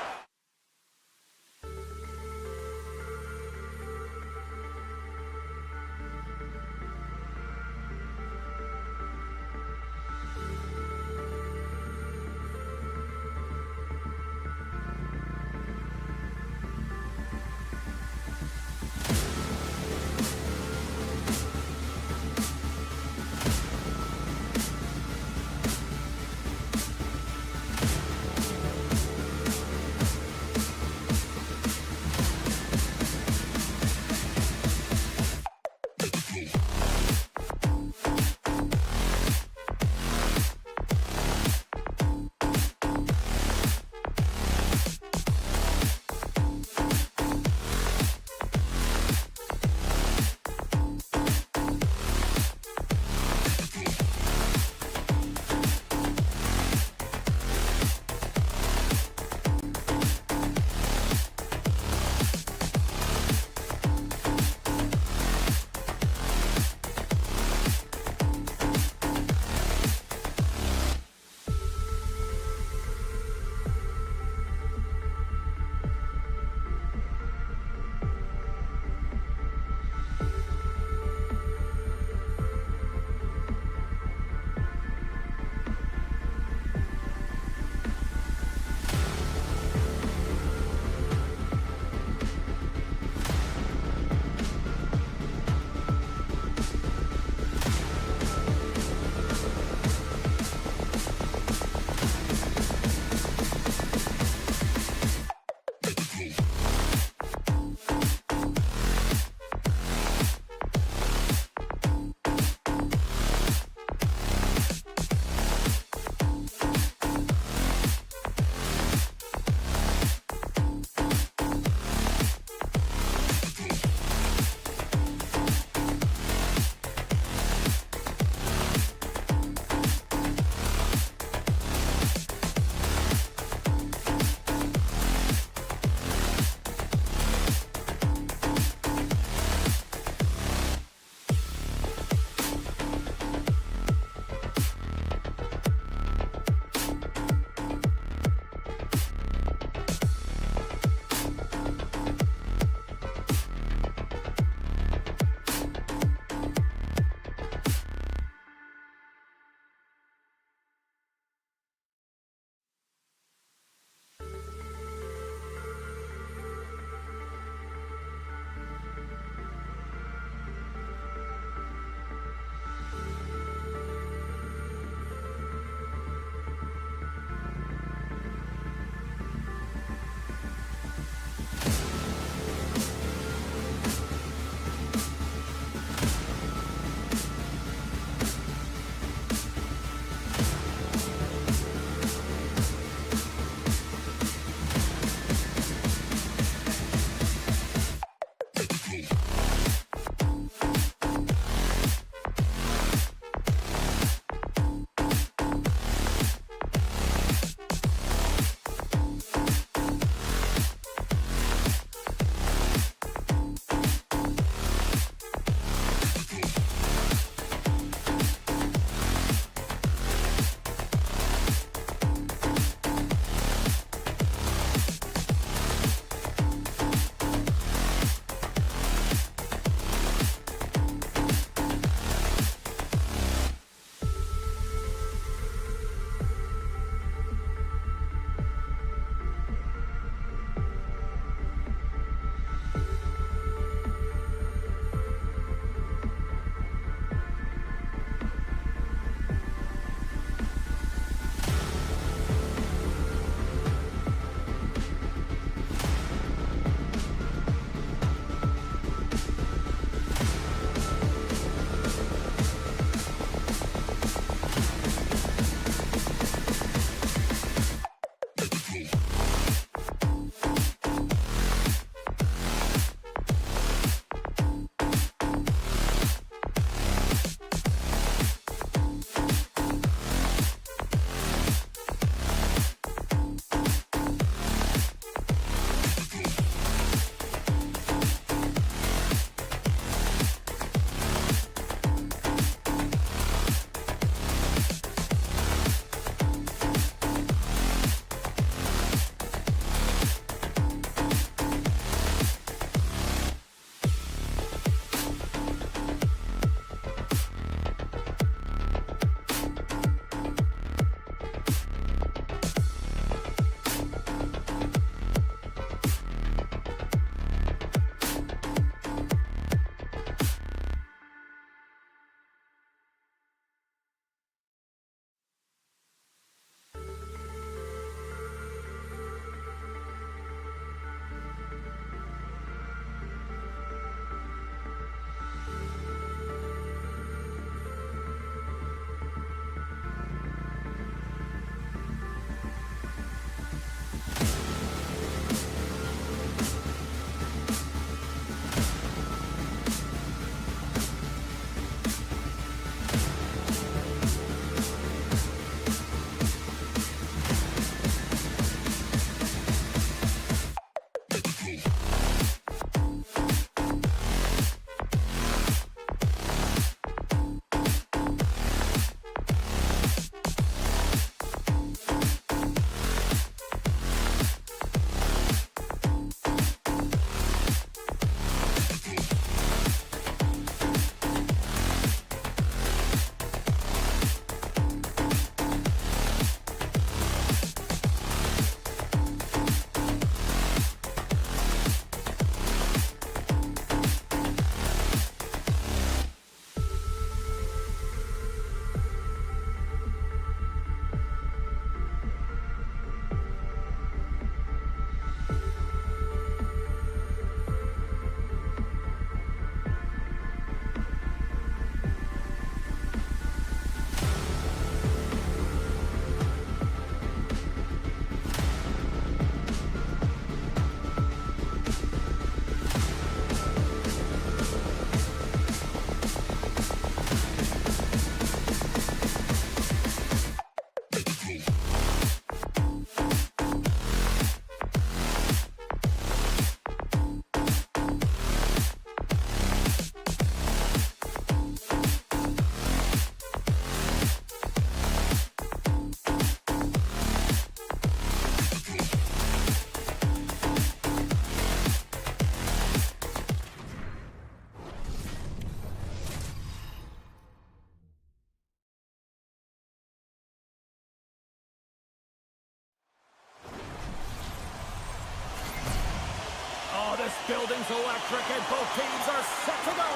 This building's electric and both teams are set to go.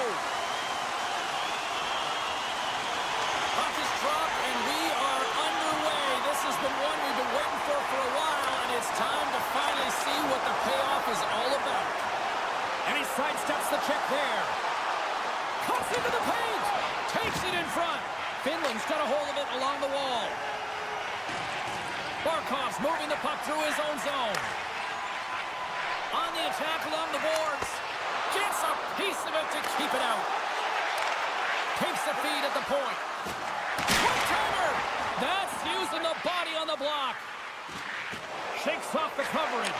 Puck is dropped and we are underway. This is the one we've been waiting for a while, and it's time to finally see what the payoff is all about. And he sidesteps the check there. Cuts into the paint. Takes it in front. Finland's got a hold of it along the wall. Barkov's moving the puck through his own zone. On the attack along the boards. Gets a piece of it to keep it out. Takes the feed at the point. One-timer! That's using the body on the block. Shakes off the coverage.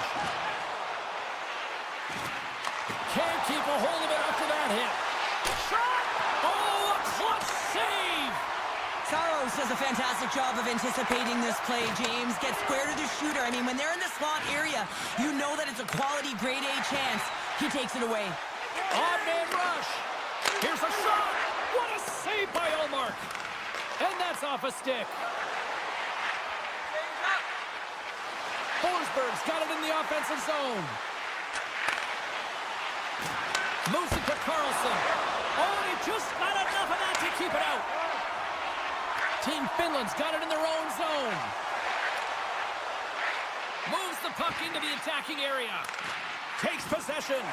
Can't keep a hold of it after that hit. Shot! Oh, a clutch save! Saros does a fantastic job of anticipating this play, James. Gets square to the shooter. I mean, when they're in the slot area, you know that it's a quality grade A chance. He takes it away. Odd man rush. Here's a shot. What a save by Ullmark. And that's off a stick. Forsberg's got it in the offensive zone. Moves it to Carlson. Oh, he just got enough of that to keep it out. Team Finland's got it in their own zone. Moves the puck into the attacking area. Takes possession.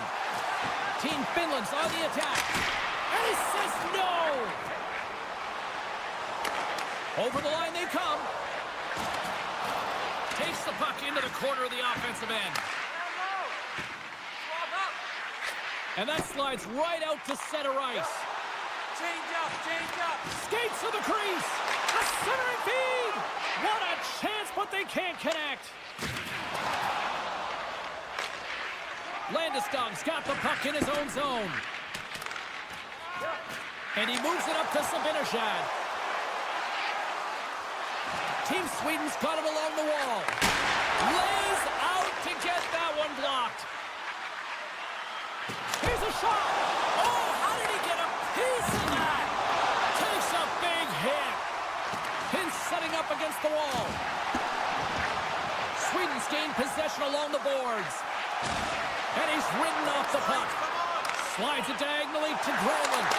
Team Finland's on the attack. And he says no. Over the line they come. Takes the puck into the corner of the offensive end. And that slides right out to center ice. Change up. Skates to the crease. A centering feed. What a chance, but they can't connect. Landeskog's got the puck in his own zone. And he moves it up to Zibanejad. Team Sweden's got it along the wall. Lays out to get that one blocked. Here's a shot. Oh, how did he get a piece of that? Takes a big hit. Pin setting up against the wall. Sweden's gained possession along the boards. And he's ridden off the puck. Slides it diagonally to Granlund.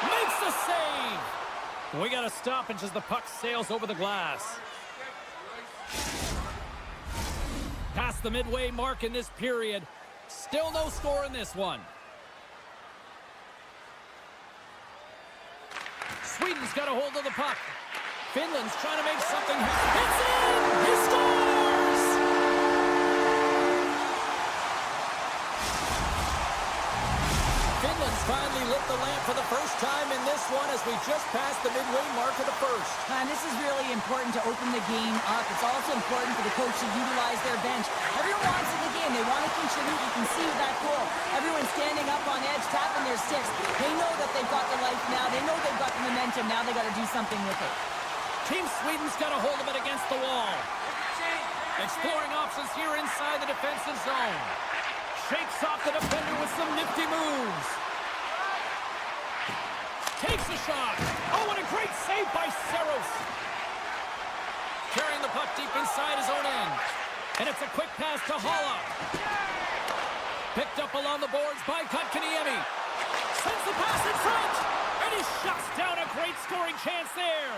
Makes the save. We got a stoppage as the puck sails over the glass. Past the midway mark in this period. Still no score in this one. Sweden's got a hold of the puck. Finland's trying to make something happen. It's in! He scores! Finland's finally lit the lamp for the first time in this one as we just passed the midway mark of the first. And this is really important to open the game up. It's also important for the coach to utilize their bench. Everyone wants in the game. They want to contribute. You can see with that goal. Everyone's standing up on edge, tapping their sticks. They know that they've got the life now. They know they've got the momentum. Now they got to do something with it. Team Sweden's got a hold of it against the wall. Exploring options here inside the defensive zone. Shakes off the defender with some nifty moves. Takes a shot. Oh, what a great save by Saros. Carrying the puck deep inside his own end. And it's a quick pass to Halla. Picked up along the boards by Kotkaniemi. Sends the pass in front. And he shuts down a great scoring chance there.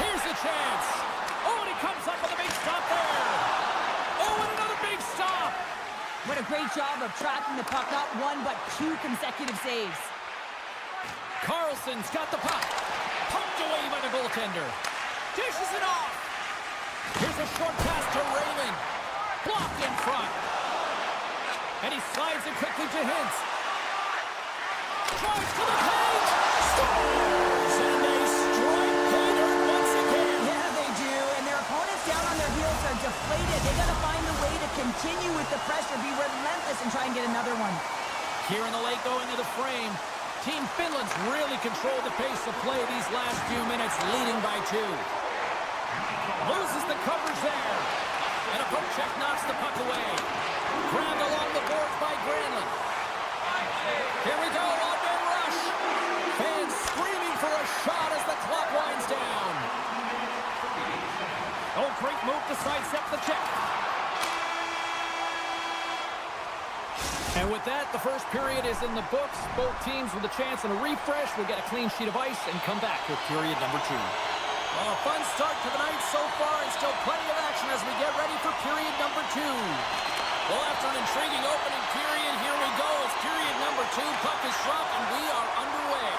Here's a chance. Oh, and he comes up with a big stop there. Oh, and another big stop. What a great job of tracking the puck. Not one, but two consecutive saves. Carlson's got the puck. Pumped away by the goaltender. Dishes it off. Here's a short pass to Raymond. Blocked in front. And he slides it quickly to Hintz. Drives to the paint. Scores! And they strike Hader once again. Yeah, they do. And their opponents down on their heels are deflated. They got to find a way to continue with the pressure, be relentless, and try and get another one. Here in the late going of the frame, Team Finland's really controlled the pace of play these last few minutes, leading by 2. Loses the coverage there. And a poke check knocks the puck away. Grabbed along the boards by Granlund. Here we go, on-man rush. Fans screaming for a shot as the clock winds down. Oh, great move to sidestep the check. And with that, the first period is in the books. Both teams with a chance and a refresh will get a clean sheet of ice and come back with period number 2. Well, a fun start to the night so far, and still plenty of action as we get ready for period number 2. Well, after an intriguing opening period, here we go. It's period number 2. Puck is dropped, and we are underway.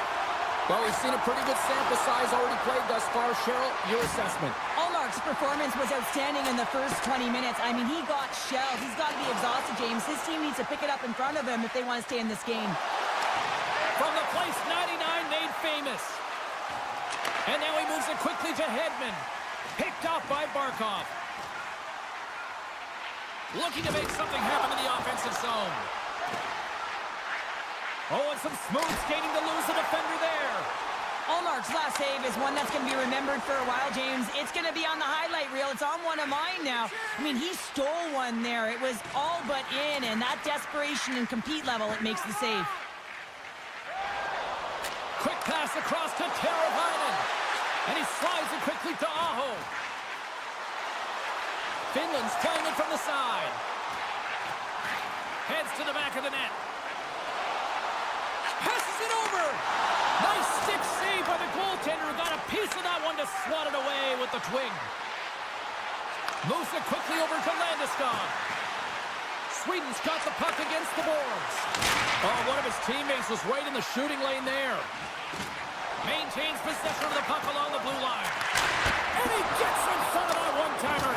Well, we've seen a pretty good sample size already played thus far. Cheryl, your assessment. Allmark's performance was outstanding in the first 20 minutes. I mean, he got shelled. He's got to be exhausted, James. His team needs to pick it up in front of him if they want to stay in this game. From the place 99 made famous. And now he moves it quickly to Hedman. Picked off by Barkov. Looking to make something happen in the offensive zone. Oh, and some smooth skating to lose the defender there. Allmark's last save is one that's going to be remembered for a while, James. It's going to be on the highlight reel. It's on one of mine now. I mean, he stole one there. It was all but in, and that desperation and compete level, it makes the save. Quick pass across to Teravainen. And he slides it quickly to Aho. Finland's playing it from the side. Heads to the back of the net. Passes it over. Nice stick save by the goaltender who got a piece of that one to swat it away with the twig. Moves it quickly over to Landeskog. Sweden's got the puck against the boards. Oh, one of his teammates was right in the shooting lane there. Maintains possession of the puck along the blue line. And he gets in front of that one-timer.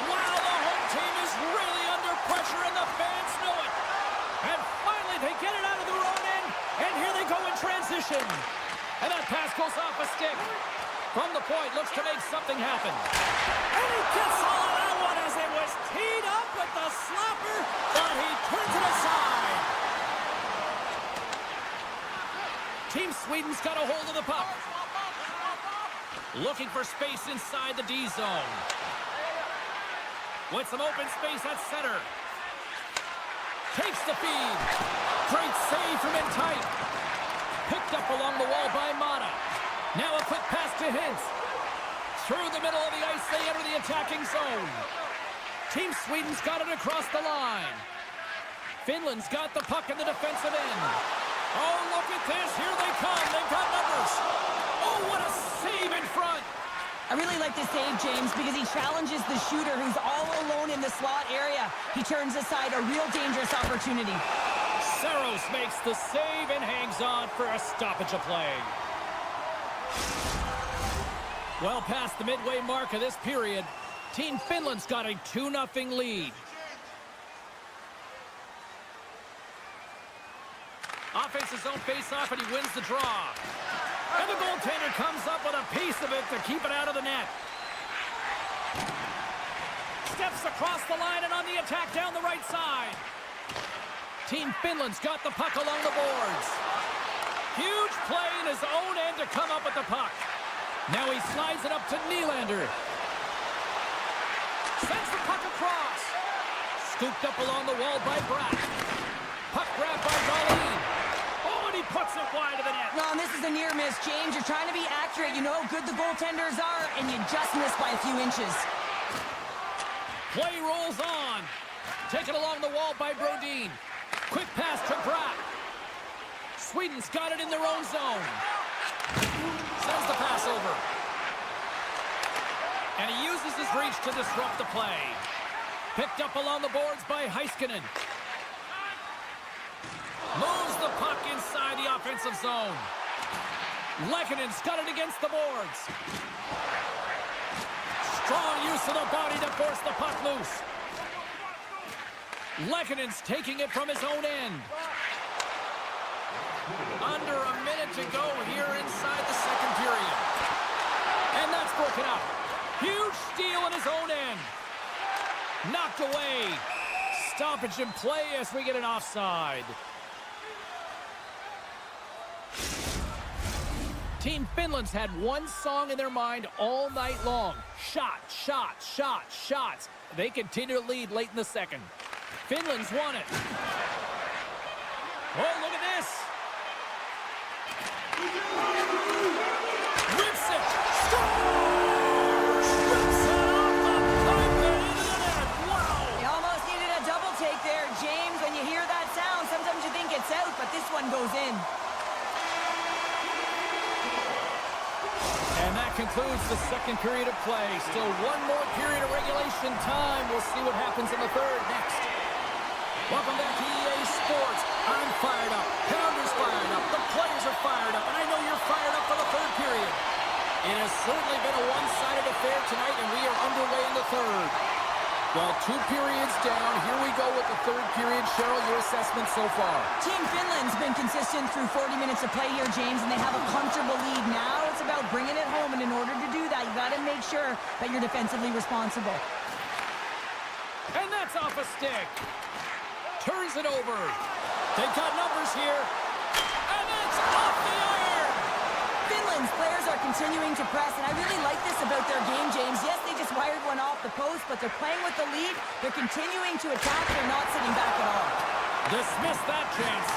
Wow, the home team is really under pressure and the fans know it. And finally they get it out of their own end. And here they go in transition. And that pass goes off a stick. From the point, looks to make something happen. And he gets all of that one as it was teed up with the slapper, but he turns it aside. Team Sweden's got a hold of the puck. Looking for space inside the D zone. With some open space at center. Takes the feed. Great save from in tight. Picked up along the wall by Mata. Now a quick pass to Hintz. Through the middle of the ice, they enter the attacking zone. Team Sweden's got it across the line. Finland's got the puck in the defensive end. Oh, look at this. Here they come. They've got numbers. Oh, what a save in front. I really like this save, James, because he challenges the shooter who's all alone in the slot area. He turns aside a real dangerous opportunity. Saros makes the save and hangs on for a stoppage of play. Well past the midway mark of this period, Team Finland's got a 2-0 lead. Offensive zone face-off, and he wins the draw. And the goaltender comes up with a piece of it to keep it out of the net. Steps across the line and on the attack down the right side. Team Finland's got the puck along the boards. Huge play in his own end to come up with the puck. Now he slides it up to Nylander. Sends the puck across. Scooped up along the wall by Bratt. Puck grabbed by Darlene. Oh, and he puts it wide of the net. No, and this is a near miss, James. You're trying to be accurate. You know how good the goaltenders are, and you just missed by a few inches. Play rolls on. Taken along the wall by Brodin. Quick pass to Bratt. Sweden's got it in their own zone. Sends the pass over. And he uses his reach to disrupt the play. Picked up along the boards by Heiskanen. Moves the puck inside the offensive zone. Lekkonen's got it against the boards. Strong use of the body to force the puck loose. Lekkonen's taking it from his own end. Under a minute to go here inside the second period. And that's broken up. Huge steal in his own end. Knocked away. Stoppage in play as we get an offside. Team Finland's had one song in their mind all night long. Shot, shot, shot, shots. They continue to lead late in the second. Finland's won it. Oh, look at this. Rips it. Scores! Rips it off the pipe and into the net. Wow! You almost needed a double take there, James. When you hear that period of play. Still one more period of regulation time. We'll see what happens in the third next. Welcome back to EA Sports. I'm fired up. Pounder's fired up. The players are fired up. And I know you're fired up for the third period. It has certainly been a one-sided affair tonight, and we are underway in the third. Well, 2 periods down. Here we go with the third period. Cheryl, your assessment so far? Team Finland's been consistent through 40 minutes of play here, James, and they have a comfortable lead. Now it's about bringing it home, and in order to do that, you got to make sure that you're defensively responsible. And that's off a stick. Turns it over. They've got numbers here. And it's off the iron. Finland's players are continuing to press, and I really like this about their game, James. Yes, they just wired one off the post, but they're playing with the lead. They're continuing to attack. They're not sitting back at all. Dismiss that chance.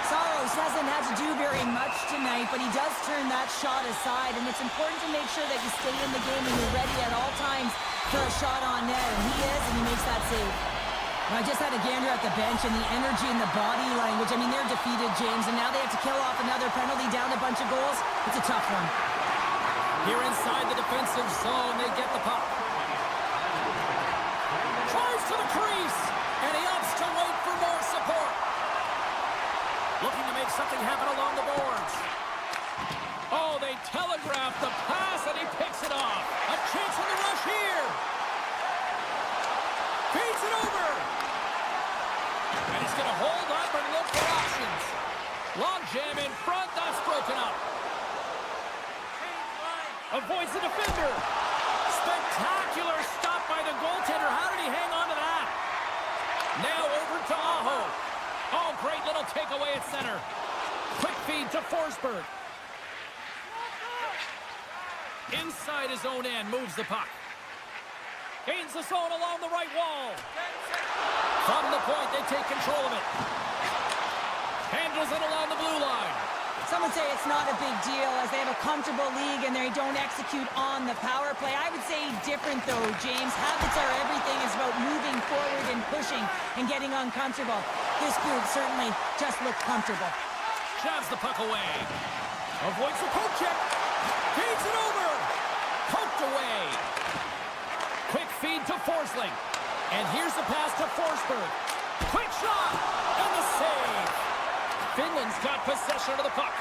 Saros hasn't had to do very much tonight, but he does turn that shot aside, and it's important to make sure that you stay in the game and you're ready at all times for a shot on net, and he is, and he makes that save. I just had a gander at the bench, and the energy and the body language. I mean, they're defeated, James, and now they have to kill off another penalty, down a bunch of goals. It's a tough one. Here inside the defensive zone, they get the puck. Drives to the crease, and he opts to wait for more support. Looking to make something happen along the boards. Oh, they telegraph the pass, and he picks it off. A chance on the rush here. Feeds it over. And he's going to hold up and look for options. Long jam in front. That's broken up. Avoids the defender. Spectacular stop by the goaltender. How did he hang on to that? Now over to Aho. Oh, great little takeaway at center. Quick feed to Forsberg. Inside his own end, moves the puck. Gains the zone along the right wall. From the point, they take control of it. Handles it along the blue line. Some would say it's not a big deal as they have a comfortable league and they don't execute on the power play. I would say different though, James. Habits are everything. It's about moving forward and pushing and getting uncomfortable. This group certainly just looked comfortable. Shoves the puck away. Avoids the poke check. Feeds it over. Poked away. Quick feed to Forsling. And here's the pass to Forsberg. Quick shot. And the save. Finland's got possession of the puck.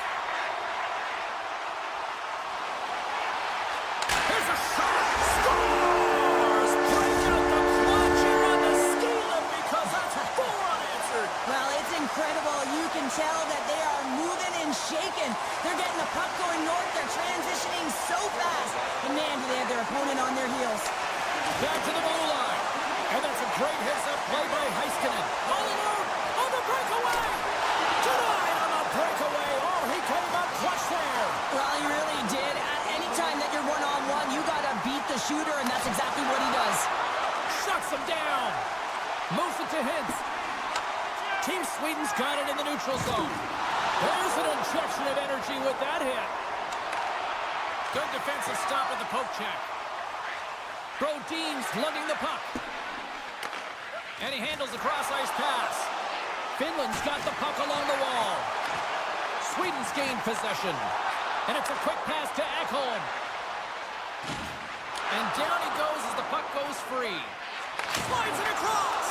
Here's a shot. Scores! Break out the clutch here on the steal because that's 4 unanswered. Well, it's incredible. You can tell that they are moving and shaking. They're getting the puck going north. They're transitioning so fast. And man, do they have their opponent on their heels. Back to the blue line. And that's a great heads-up play by Heiskanen. All alone on the breakaway. Denied on the breakaway. Oh, he came up clutch there. Well, he really did. At any time that you're one-on-one, you got to beat the shooter, and that's exactly what he does. Shuts him down. Moves it to Hintz. Team Sweden's got it in the neutral zone. There's an injection of energy with that hit. Good defensive stop with the poke check. Brodin's lugging the puck. And he handles the cross-ice pass. Finland's got the puck along the wall. Sweden's gained possession. And it's a quick pass to Ekholm. And down he goes as the puck goes free. Slides it across.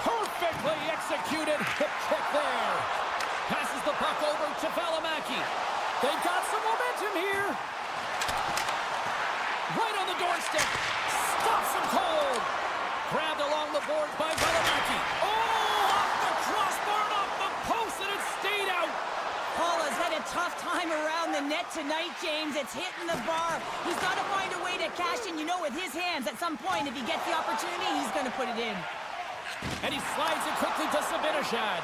Perfectly executed hip kick there. Passes the puck over to Valimaki. They've got some momentum here. Right on the doorstep. Stops him cold. Grabbed along the boards by Valimaki. Oh, off the crossbar, off the post, and it stayed out. Paul has had a tough time around the net tonight, James. It's hitting the bar. He's got to find a way to cash in, you know, with his hands. At some point, if he gets the opportunity, he's going to put it in. And he slides it quickly to Sabinishad.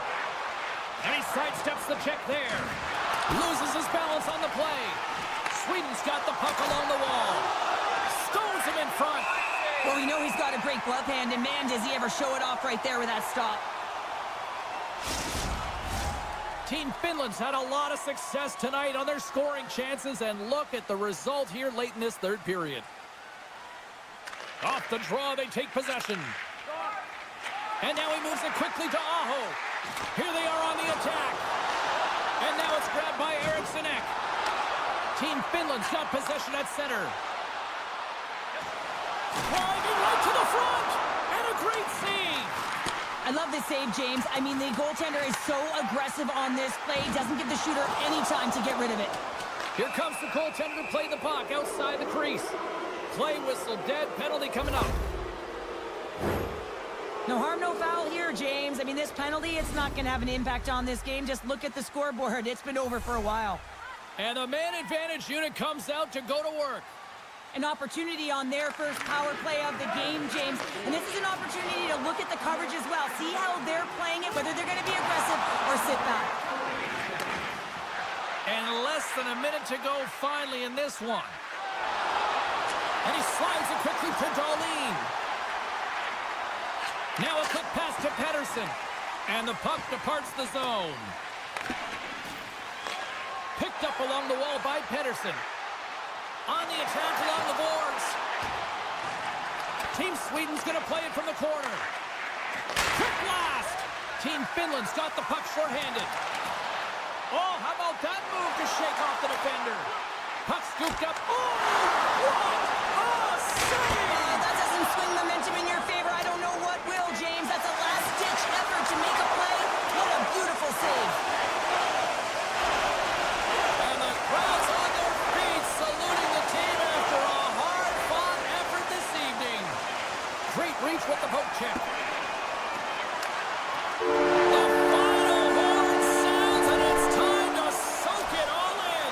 And he sidesteps the check there. Loses his balance on the play. Sweden's got the puck along the wall. Stones him in front. Well, we know he's got a great glove hand, and man, does he ever show it off right there with that stop. Team Finland's had a lot of success tonight on their scoring chances, and look at the result here late in this third period. Off the draw, they take possession. And now he moves it quickly to Aho. Here they are on the attack. And now it's grabbed by Eriksson Ek. Team Finland's got possession at center. Driving right to the front. And a great save. I love this save, James. I mean, the goaltender is so aggressive on this play. Doesn't give the shooter any time to get rid of it. Here comes the goaltender to play the puck outside the crease. Play whistle dead. Penalty coming up. No harm, no foul here, James. I mean, this penalty, it's not going to have an impact on this game. Just look at the scoreboard. It's been over for a while. And the man advantage unit comes out to go to work. An opportunity on their first power play of the game, James. And this is an opportunity to look at the coverage as well. See how they're playing it, whether they're going to be aggressive or sit back. And less than a minute to go finally in this one. And he slides it quickly to Darlene. Now a quick pass to Pettersson. And the puck departs the zone. Picked up along the wall by Pettersson. On the attack along the boards. Team Sweden's going to play it from the corner. Quick blast! Team Finland's got the puck shorthanded. Oh, how about that move to shake off the defender? Puck scooped up. Oh, what a save! That doesn't swing momentum in your favor. I don't know what will, James. That's a last-ditch effort to make a play. What a beautiful save. And the crowd's on their feet, saluting the team after a hard-fought effort this evening. Great reach with the poke check. The final horn sounds, and it's time to soak it all in.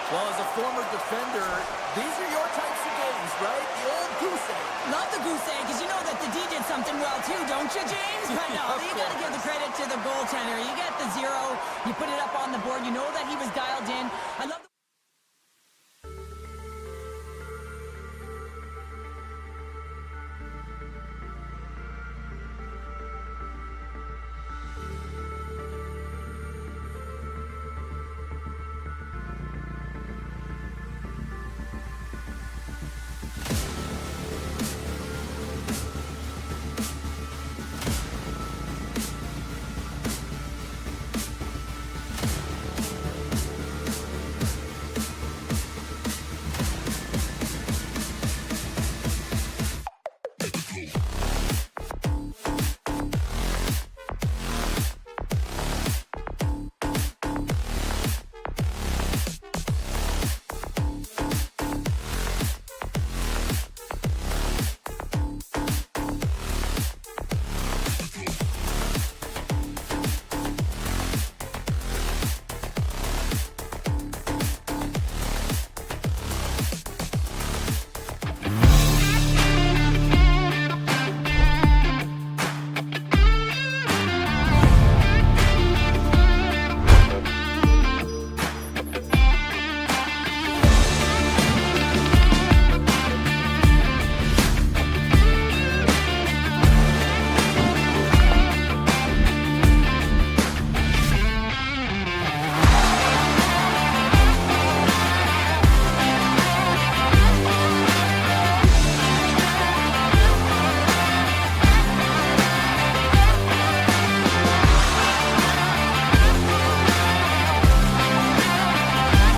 Well, as a former defender, these are your types of games, right? The old goose egg. Love the goose egg, because you know that the D did something well too, don't you, James? But no, you got to give the credit to the goaltender. You get the zero, you put it up on the board, you know that he was dialed in. I love